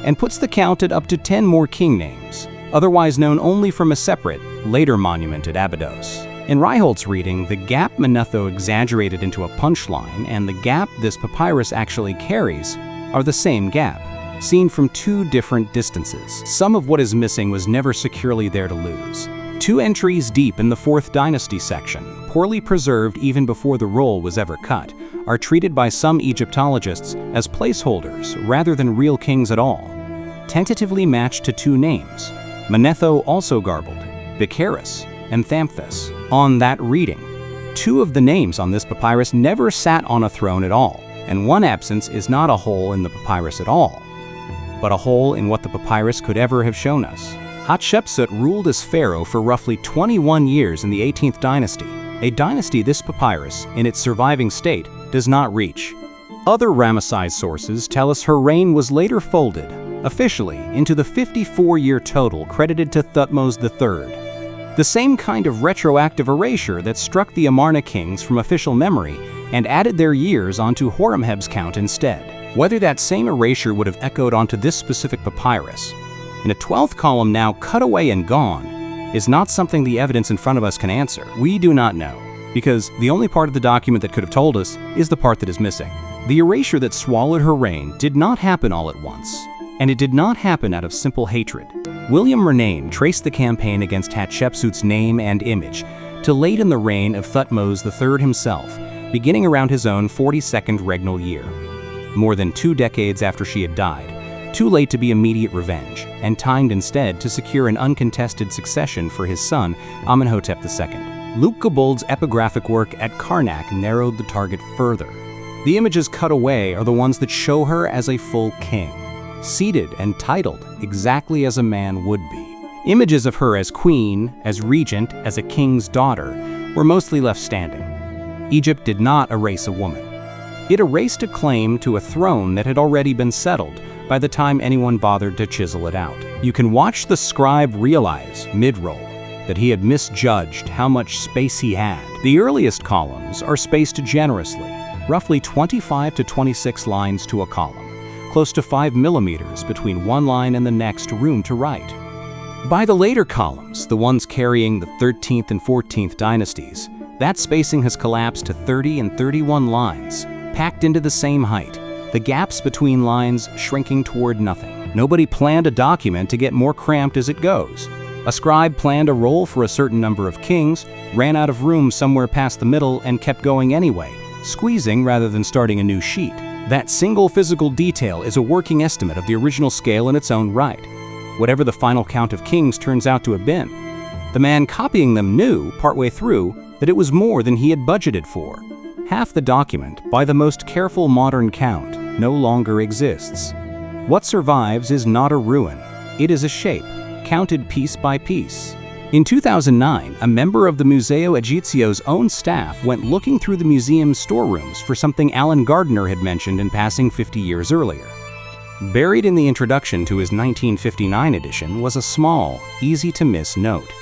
and puts the count at up to 10 more king names, otherwise known only from a separate, later monument at Abydos. In Ryholt's reading, the gap Manetho exaggerated into a punchline and the gap this papyrus actually carries are the same gap, seen from 2 different distances. Some of what is missing was never securely there to lose. 2 entries deep in the 4th dynasty section, poorly preserved even before the roll was ever cut, are treated by some Egyptologists as placeholders rather than real kings at all. Tentatively matched to 2 names, Manetho also garbled, Baccharis and Thamphis. On that reading, 2 of the names on this papyrus never sat on a throne at all, and one absence is not a hole in the papyrus at all, but a hole in what the papyrus could ever have shown us. Hatshepsut ruled as pharaoh for roughly 21 years in the 18th dynasty, a dynasty this papyrus, in its surviving state, does not reach. Other Ramesside sources tell us her reign was later folded, officially, into the 54-year total credited to Thutmose III. The same kind of retroactive erasure that struck the Amarna kings from official memory and added their years onto Horemheb's count instead. Whether that same erasure would have echoed onto this specific papyrus, in a 12th column now cut away and gone, is not something the evidence in front of us can answer. We do not know, because the only part of the document that could have told us is the part that is missing. The erasure that swallowed her reign did not happen all at once, and it did not happen out of simple hatred. William Renane traced the campaign against Hatshepsut's name and image to late in the reign of Thutmose III himself, beginning around his own 42nd regnal year. More than 2 decades after she had died, too late to be immediate revenge, and timed instead to secure an uncontested succession for his son, Amenhotep II. Luke Gabold's epigraphic work at Karnak narrowed the target further. The images cut away are the ones that show her as a full king, seated and titled exactly as a man would be. Images of her as queen, as regent, as a king's daughter were mostly left standing. Egypt did not erase a woman. It erased a claim to a throne that had already been settled by the time anyone bothered to chisel it out. You can watch the scribe realize, mid-roll, that he had misjudged how much space he had. The earliest columns are spaced generously, roughly 25 to 26 lines to a column, close to 5 millimeters between one line and the next room to write. By the later columns, the ones carrying the 13th and 14th dynasties, that spacing has collapsed to 30 and 31 lines, packed into the same height, the gaps between lines shrinking toward nothing. Nobody planned a document to get more cramped as it goes. A scribe planned a roll for a certain number of kings, ran out of room somewhere past the middle, and kept going anyway, squeezing rather than starting a new sheet. That single physical detail is a working estimate of the original scale in its own right, whatever the final count of kings turns out to have been. The man copying them knew, partway through, that it was more than he had budgeted for. Half the document, by the most careful modern count, no longer exists. What survives is not a ruin. It is a shape, counted piece by piece. In 2009, a member of the Museo Egizio's own staff went looking through the museum's storerooms for something Alan Gardiner had mentioned in passing 50 years earlier. Buried in the introduction to his 1959 edition was a small, easy-to-miss note.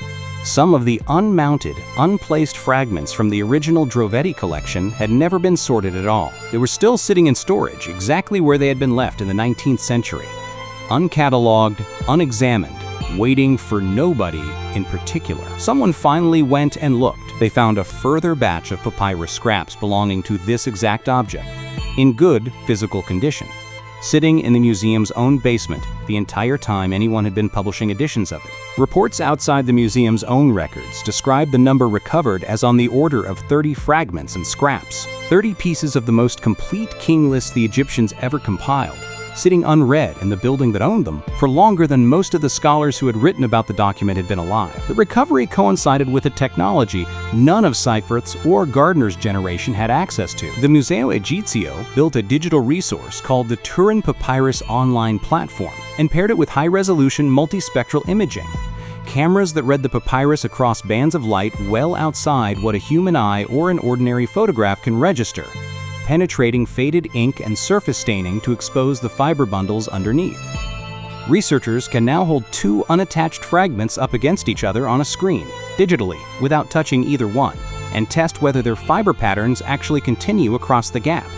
Some of the unmounted, unplaced fragments from the original Drovetti collection had never been sorted at all. They were still sitting in storage exactly where they had been left in the 19th century, uncatalogued, unexamined, waiting for nobody in particular. Someone finally went and looked. They found a further batch of papyrus scraps belonging to this exact object, in good physical condition, sitting in the museum's own basement the entire time anyone had been publishing editions of it. Reports outside the museum's own records describe the number recovered as on the order of 30 fragments and scraps, 30 pieces of the most complete king list the Egyptians ever compiled. sitting unread in the building that owned them for longer than most of the scholars who had written about the document had been alive. The recovery coincided with a technology none of Seiffert's or Gardiner's generation had access to. The Museo Egizio built a digital resource called the Turin Papyrus online platform and paired it with high-resolution multispectral imaging. Cameras that read the papyrus across bands of light well outside what a human eye or an ordinary photograph can register, penetrating faded ink and surface staining to expose the fiber bundles underneath. Researchers can now hold two unattached fragments up against each other on a screen, digitally, without touching either one, and test whether their fiber patterns actually continue across the gap.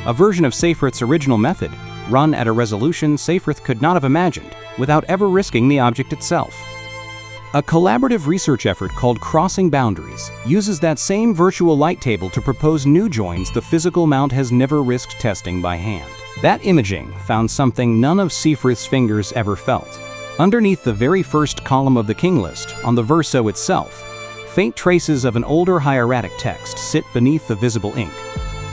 A version of Seiffert's original method, run at a resolution Seifert could not have imagined, without ever risking the object itself. A collaborative research effort called Crossing Boundaries uses that same virtual light table to propose new joins the physical mount has never risked testing by hand. That imaging found something none of Seifert's fingers ever felt. Underneath the very first column of the king list, on the verso itself, faint traces of an older hieratic text sit beneath the visible ink.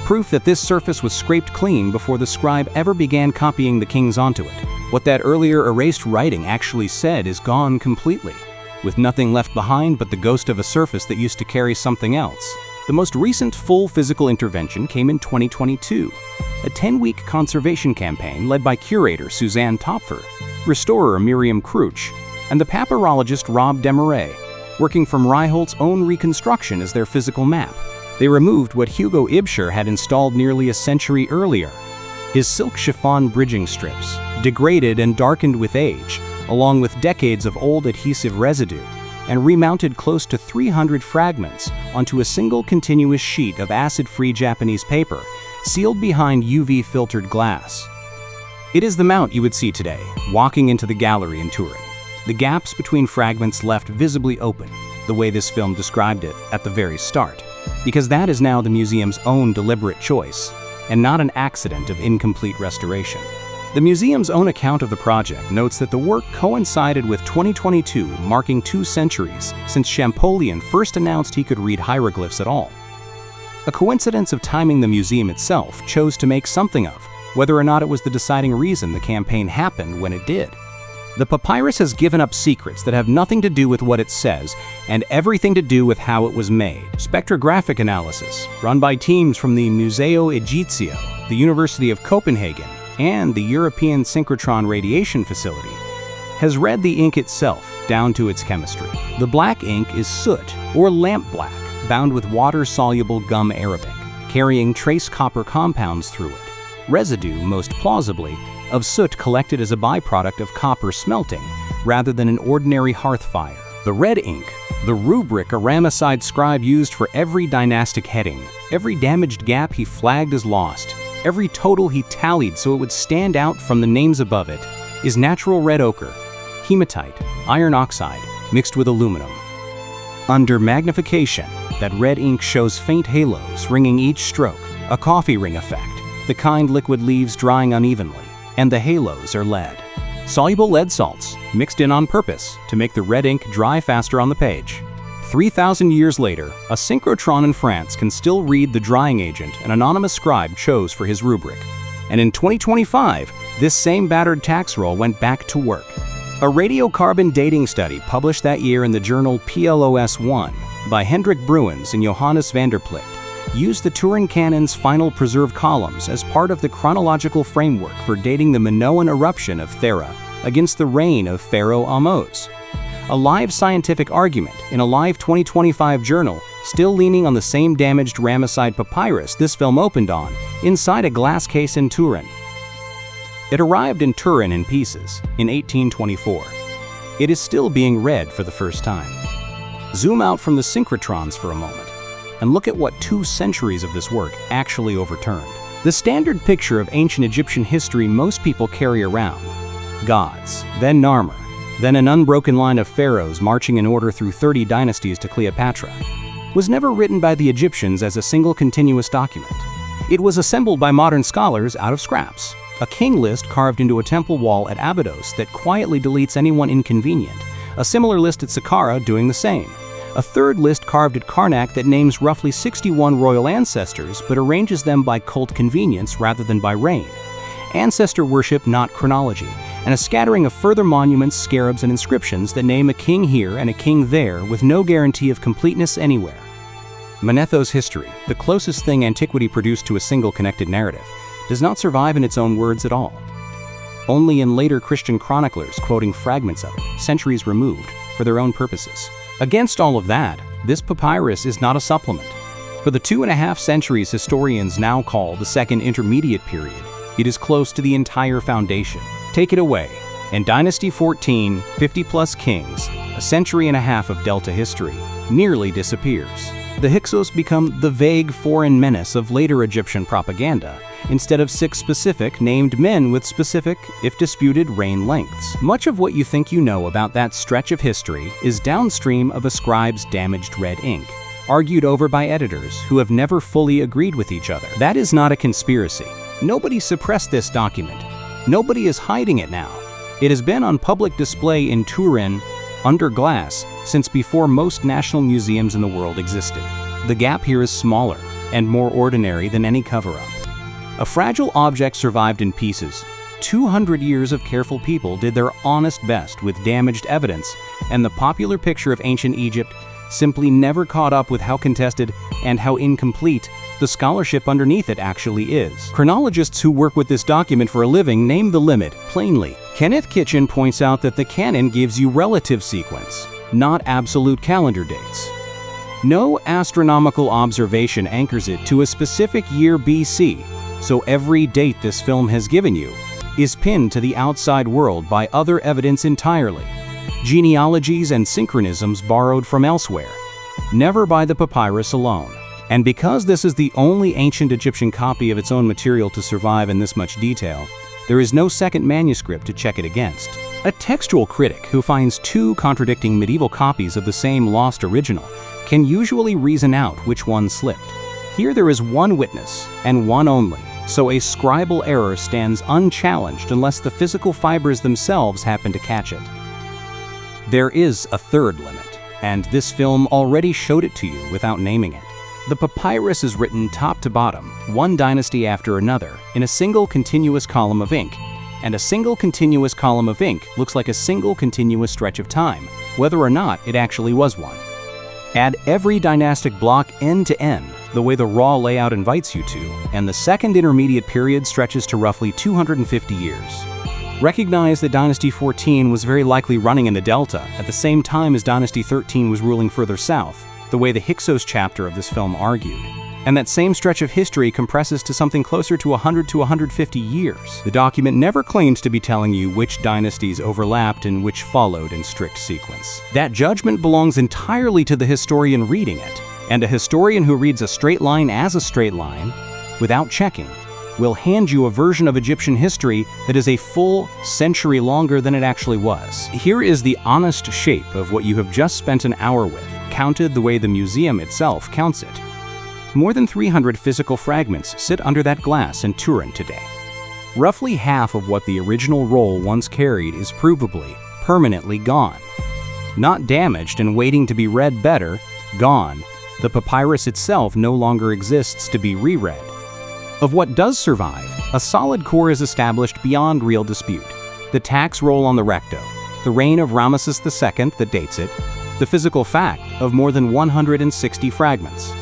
Proof that this surface was scraped clean before the scribe ever began copying the kings onto it. What that earlier erased writing actually said is gone completely, with nothing left behind but the ghost of a surface that used to carry something else. The most recent full physical intervention came in 2022, a 10-week conservation campaign led by curator Suzanne Topfer, restorer Miriam Crouch, and the papyrologist Rob Desmarais, working from Ryholt's own reconstruction as their physical map. They removed what Hugo Ibscher had installed nearly a century earlier, his silk chiffon bridging strips, degraded and darkened with age, along with decades of old adhesive residue, and remounted close to 300 fragments onto a single continuous sheet of acid-free Japanese paper, sealed behind UV-filtered glass. It is the mount you would see today, walking into the gallery in Turin. The gaps between fragments left visibly open, the way this film described it at the very start, because that is now the museum's own deliberate choice, and not an accident of incomplete restoration. The museum's own account of the project notes that the work coincided with 2022, marking 2 centuries since Champollion first announced he could read hieroglyphs at all. A coincidence of timing the museum itself chose to make something of, whether or not it was the deciding reason the campaign happened when it did. The papyrus has given up secrets that have nothing to do with what it says and everything to do with how it was made. Spectrographic analysis, run by teams from the Museo Egizio, the University of Copenhagen, and the European Synchrotron Radiation Facility, has read the ink itself down to its chemistry. The black ink is soot, or lamp black, bound with water-soluble gum arabic, carrying trace copper compounds through it. Residue, most plausibly, of soot collected as a byproduct of copper smelting, rather than an ordinary hearth fire. The red ink, the rubric a Ramesside scribe used for every dynastic heading, every damaged gap he flagged as lost, every total he tallied so it would stand out from the names above it, is natural red ochre, hematite, iron oxide, mixed with aluminum. Under magnification, that red ink shows faint halos ringing each stroke, a coffee ring effect, the kind liquid leaves drying unevenly, and the halos are lead. Soluble lead salts, mixed in on purpose to make the red ink dry faster on the page. 3,000 years later, a synchrotron in France can still read the drying agent an anonymous scribe chose for his rubric. And in 2025, this same battered tax roll went back to work. A radiocarbon dating study published that year in the journal PLOS-1 by Hendrik Bruins and Johannes van der Plicht used the Turin Canon's final preserved columns as part of the chronological framework for dating the Minoan eruption of Thera against the reign of Pharaoh Ahmose. A live scientific argument in a live 2025 journal, still leaning on the same damaged Ramesside papyrus this film opened on, inside a glass case in Turin. It arrived in Turin in pieces in 1824. It is still being read for the first time. Zoom out from the synchrotrons for a moment and look at what 2 centuries of this work actually overturned. The standard picture of ancient Egyptian history most people carry around: gods, then Narmer, then an unbroken line of pharaohs marching in order through 30 dynasties to Cleopatra, was never written by the Egyptians as a single continuous document. It was assembled by modern scholars out of scraps. A king list carved into a temple wall at Abydos that quietly deletes anyone inconvenient, a similar list at Saqqara doing the same, a third list carved at Karnak that names roughly 61 royal ancestors but arranges them by cult convenience rather than by reign, ancestor worship, not chronology, and a scattering of further monuments, scarabs, and inscriptions that name a king here and a king there with no guarantee of completeness anywhere. Manetho's history, the closest thing antiquity produced to a single connected narrative, does not survive in its own words at all. Only in later Christian chroniclers quoting fragments of it, centuries removed, for their own purposes. Against all of that, this papyrus is not a supplement. For the 2.5 centuries historians now call the Second Intermediate Period, it is close to the entire foundation. Take it away. In Dynasty 14, 50-plus kings, a century and a half of Delta history nearly disappears. The Hyksos become the vague foreign menace of later Egyptian propaganda, instead of 6 specific, named men with specific, if disputed, reign lengths. Much of what you think you know about that stretch of history is downstream of a scribe's damaged red ink, argued over by editors who have never fully agreed with each other. That is not a conspiracy. Nobody suppressed this document. Nobody is hiding it now. It has been on public display in Turin, under glass, since before most national museums in the world existed. The gap here is smaller and more ordinary than any cover-up. A fragile object survived in pieces. 200 years of careful people did their honest best with damaged evidence, and the popular picture of ancient Egypt simply never caught up with how contested and how incomplete the scholarship underneath it actually is. Chronologists who work with this document for a living name the limit plainly. Kenneth Kitchen points out that the canon gives you relative sequence, not absolute calendar dates. No astronomical observation anchors it to a specific year BC, so every date this film has given you is pinned to the outside world by other evidence entirely, genealogies and synchronisms borrowed from elsewhere, never by the papyrus alone. And because this is the only ancient Egyptian copy of its own material to survive in this much detail, there is no second manuscript to check it against. A textual critic who finds 2 contradicting medieval copies of the same lost original can usually reason out which one slipped. Here there is one witness, and one only, so a scribal error stands unchallenged unless the physical fibers themselves happen to catch it. There is a third limit, and this film already showed it to you without naming it. The papyrus is written top to bottom, one dynasty after another, in a single continuous column of ink, and a single continuous column of ink looks like a single continuous stretch of time, whether or not it actually was one. Add every dynastic block end to end, the way the raw layout invites you to, and the Second Intermediate Period stretches to roughly 250 years. Recognize that Dynasty 14 was very likely running in the Delta at the same time as Dynasty 13 was ruling further south, the way the Hyksos chapter of this film argued. And that same stretch of history compresses to something closer to 100 to 150 years. The document never claims to be telling you which dynasties overlapped and which followed in strict sequence. That judgment belongs entirely to the historian reading it, and a historian who reads a straight line as a straight line, without checking, will hand you a version of Egyptian history that is a full century longer than it actually was. Here is the honest shape of what you have just spent an hour with, counted the way the museum itself counts it. More than 300 physical fragments sit under that glass in Turin today. Roughly half of what the original roll once carried is provably, permanently gone. Not damaged and waiting to be read better, gone. The papyrus itself no longer exists to be reread. Of what does survive, a solid core is established beyond real dispute. The tax roll on the recto, the reign of Ramesses II that dates it, the physical fact of more than 160 fragments.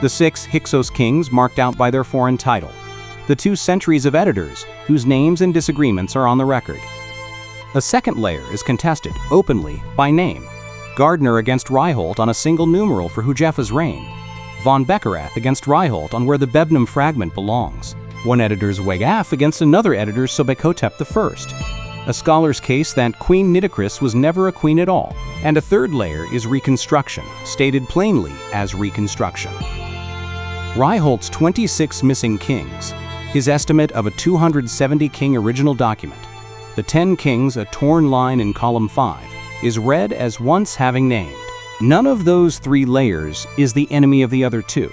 The 6 Hyksos kings marked out by their foreign title. The 2 centuries of editors whose names and disagreements are on the record. A second layer is contested, openly, by name. Gardiner against Ryholt on a single numeral for Hujeffa's reign. Von Beckerath against Ryholt on where the Bebnum fragment belongs. One editor's Wegaf against another editor's Sobekotep I. A scholar's case that Queen Nitocris was never a queen at all. And a third layer is reconstruction, stated plainly as reconstruction. Ryholt's 26 missing kings, his estimate of a 270-king original document, the 10 kings, a torn line in column 5, is read as once having named. None of those 3 layers is the enemy of the other 2.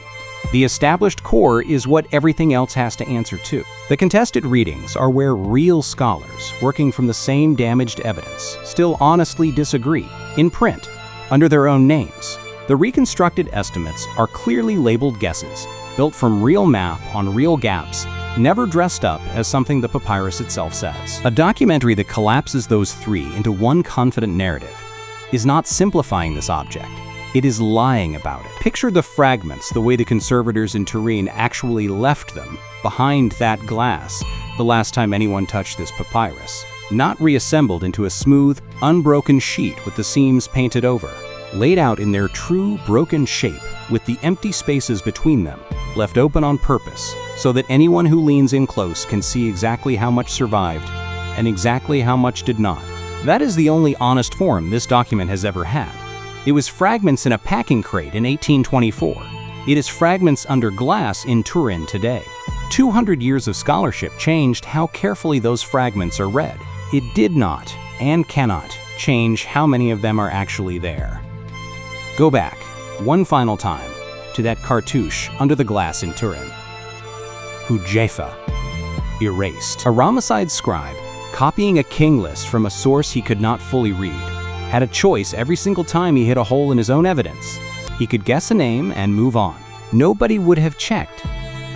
The established core is what everything else has to answer to. The contested readings are where real scholars, working from the same damaged evidence, still honestly disagree, in print, under their own names. The reconstructed estimates are clearly labeled guesses, built from real math on real gaps, never dressed up as something the papyrus itself says. A documentary that collapses those three into one confident narrative is not simplifying this object, it is lying about it. Picture the fragments the way the conservators in Turin actually left them behind that glass the last time anyone touched this papyrus, not reassembled into a smooth, unbroken sheet with the seams painted over, laid out in their true broken shape with the empty spaces between them left open on purpose so that anyone who leans in close can see exactly how much survived and exactly how much did not. That is the only honest form this document has ever had. It was fragments in a packing crate in 1824. It is fragments under glass in Turin today. 200 years of scholarship changed how carefully those fragments are read. It did not and cannot change how many of them are actually there. Go back, one final time, to that cartouche under the glass in Turin. Hujefa, erased. A Ramesside scribe, copying a king list from a source he could not fully read, had a choice every single time he hit a hole in his own evidence. He could guess a name and move on. Nobody would have checked.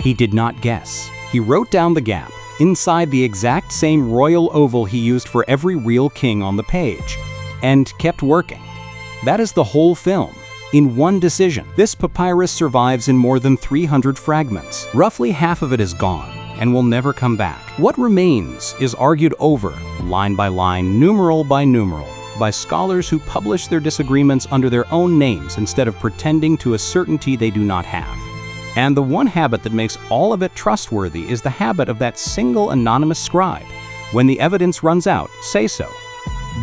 He did not guess. He wrote down the gap inside the exact same royal oval he used for every real king on the page, and kept working. That is the whole film, in one decision. This papyrus survives in more than 300 fragments. Roughly half of it is gone and will never come back. What remains is argued over, line by line, numeral by numeral, by scholars who publish their disagreements under their own names instead of pretending to a certainty they do not have. And the one habit that makes all of it trustworthy is the habit of that single anonymous scribe. When the evidence runs out, say so.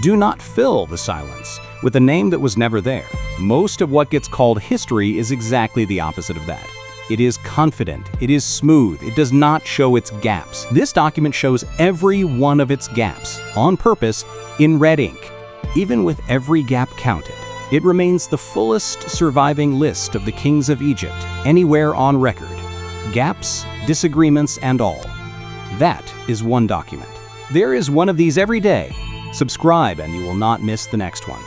Do not fill the silence with a name that was never there. Most of what gets called history is exactly the opposite of that. It is confident, it is smooth, it does not show its gaps. This document shows every one of its gaps, on purpose, in red ink. Even with every gap counted, it remains the fullest surviving list of the kings of Egypt anywhere on record. Gaps, disagreements, and all. That is one document. There is one of these every day. Subscribe and you will not miss the next one.